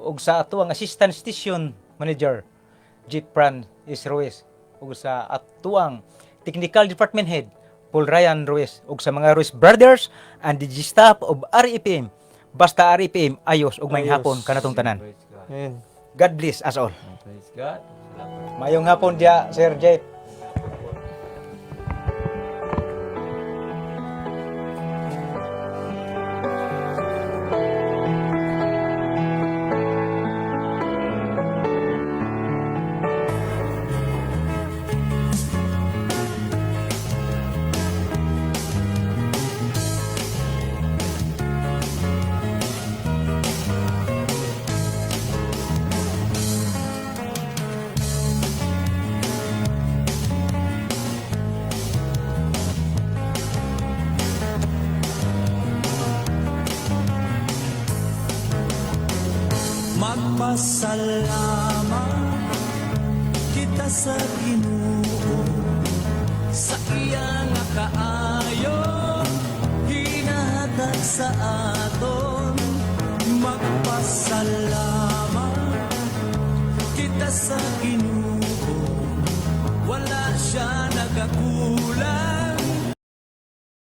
ug sa atuang assistant station manager Jeep Pran is Ruiz ug sa atuang technical department head Paul Ryan Ruiz ug sa mga Ruiz brothers and the staff of REPM. Basta REPM ayos ug may Ayos. hapon kanatong tanan. Praise God. Amen. God bless us all. Praise God. Salamat. Mayong hapon dia, Sir Jeff. Magpasalamat kita sa Ginoo sa iyang kaayo hinahatag sa aton. Magpasalamat kita sa Ginoo, wala siya nagakulang.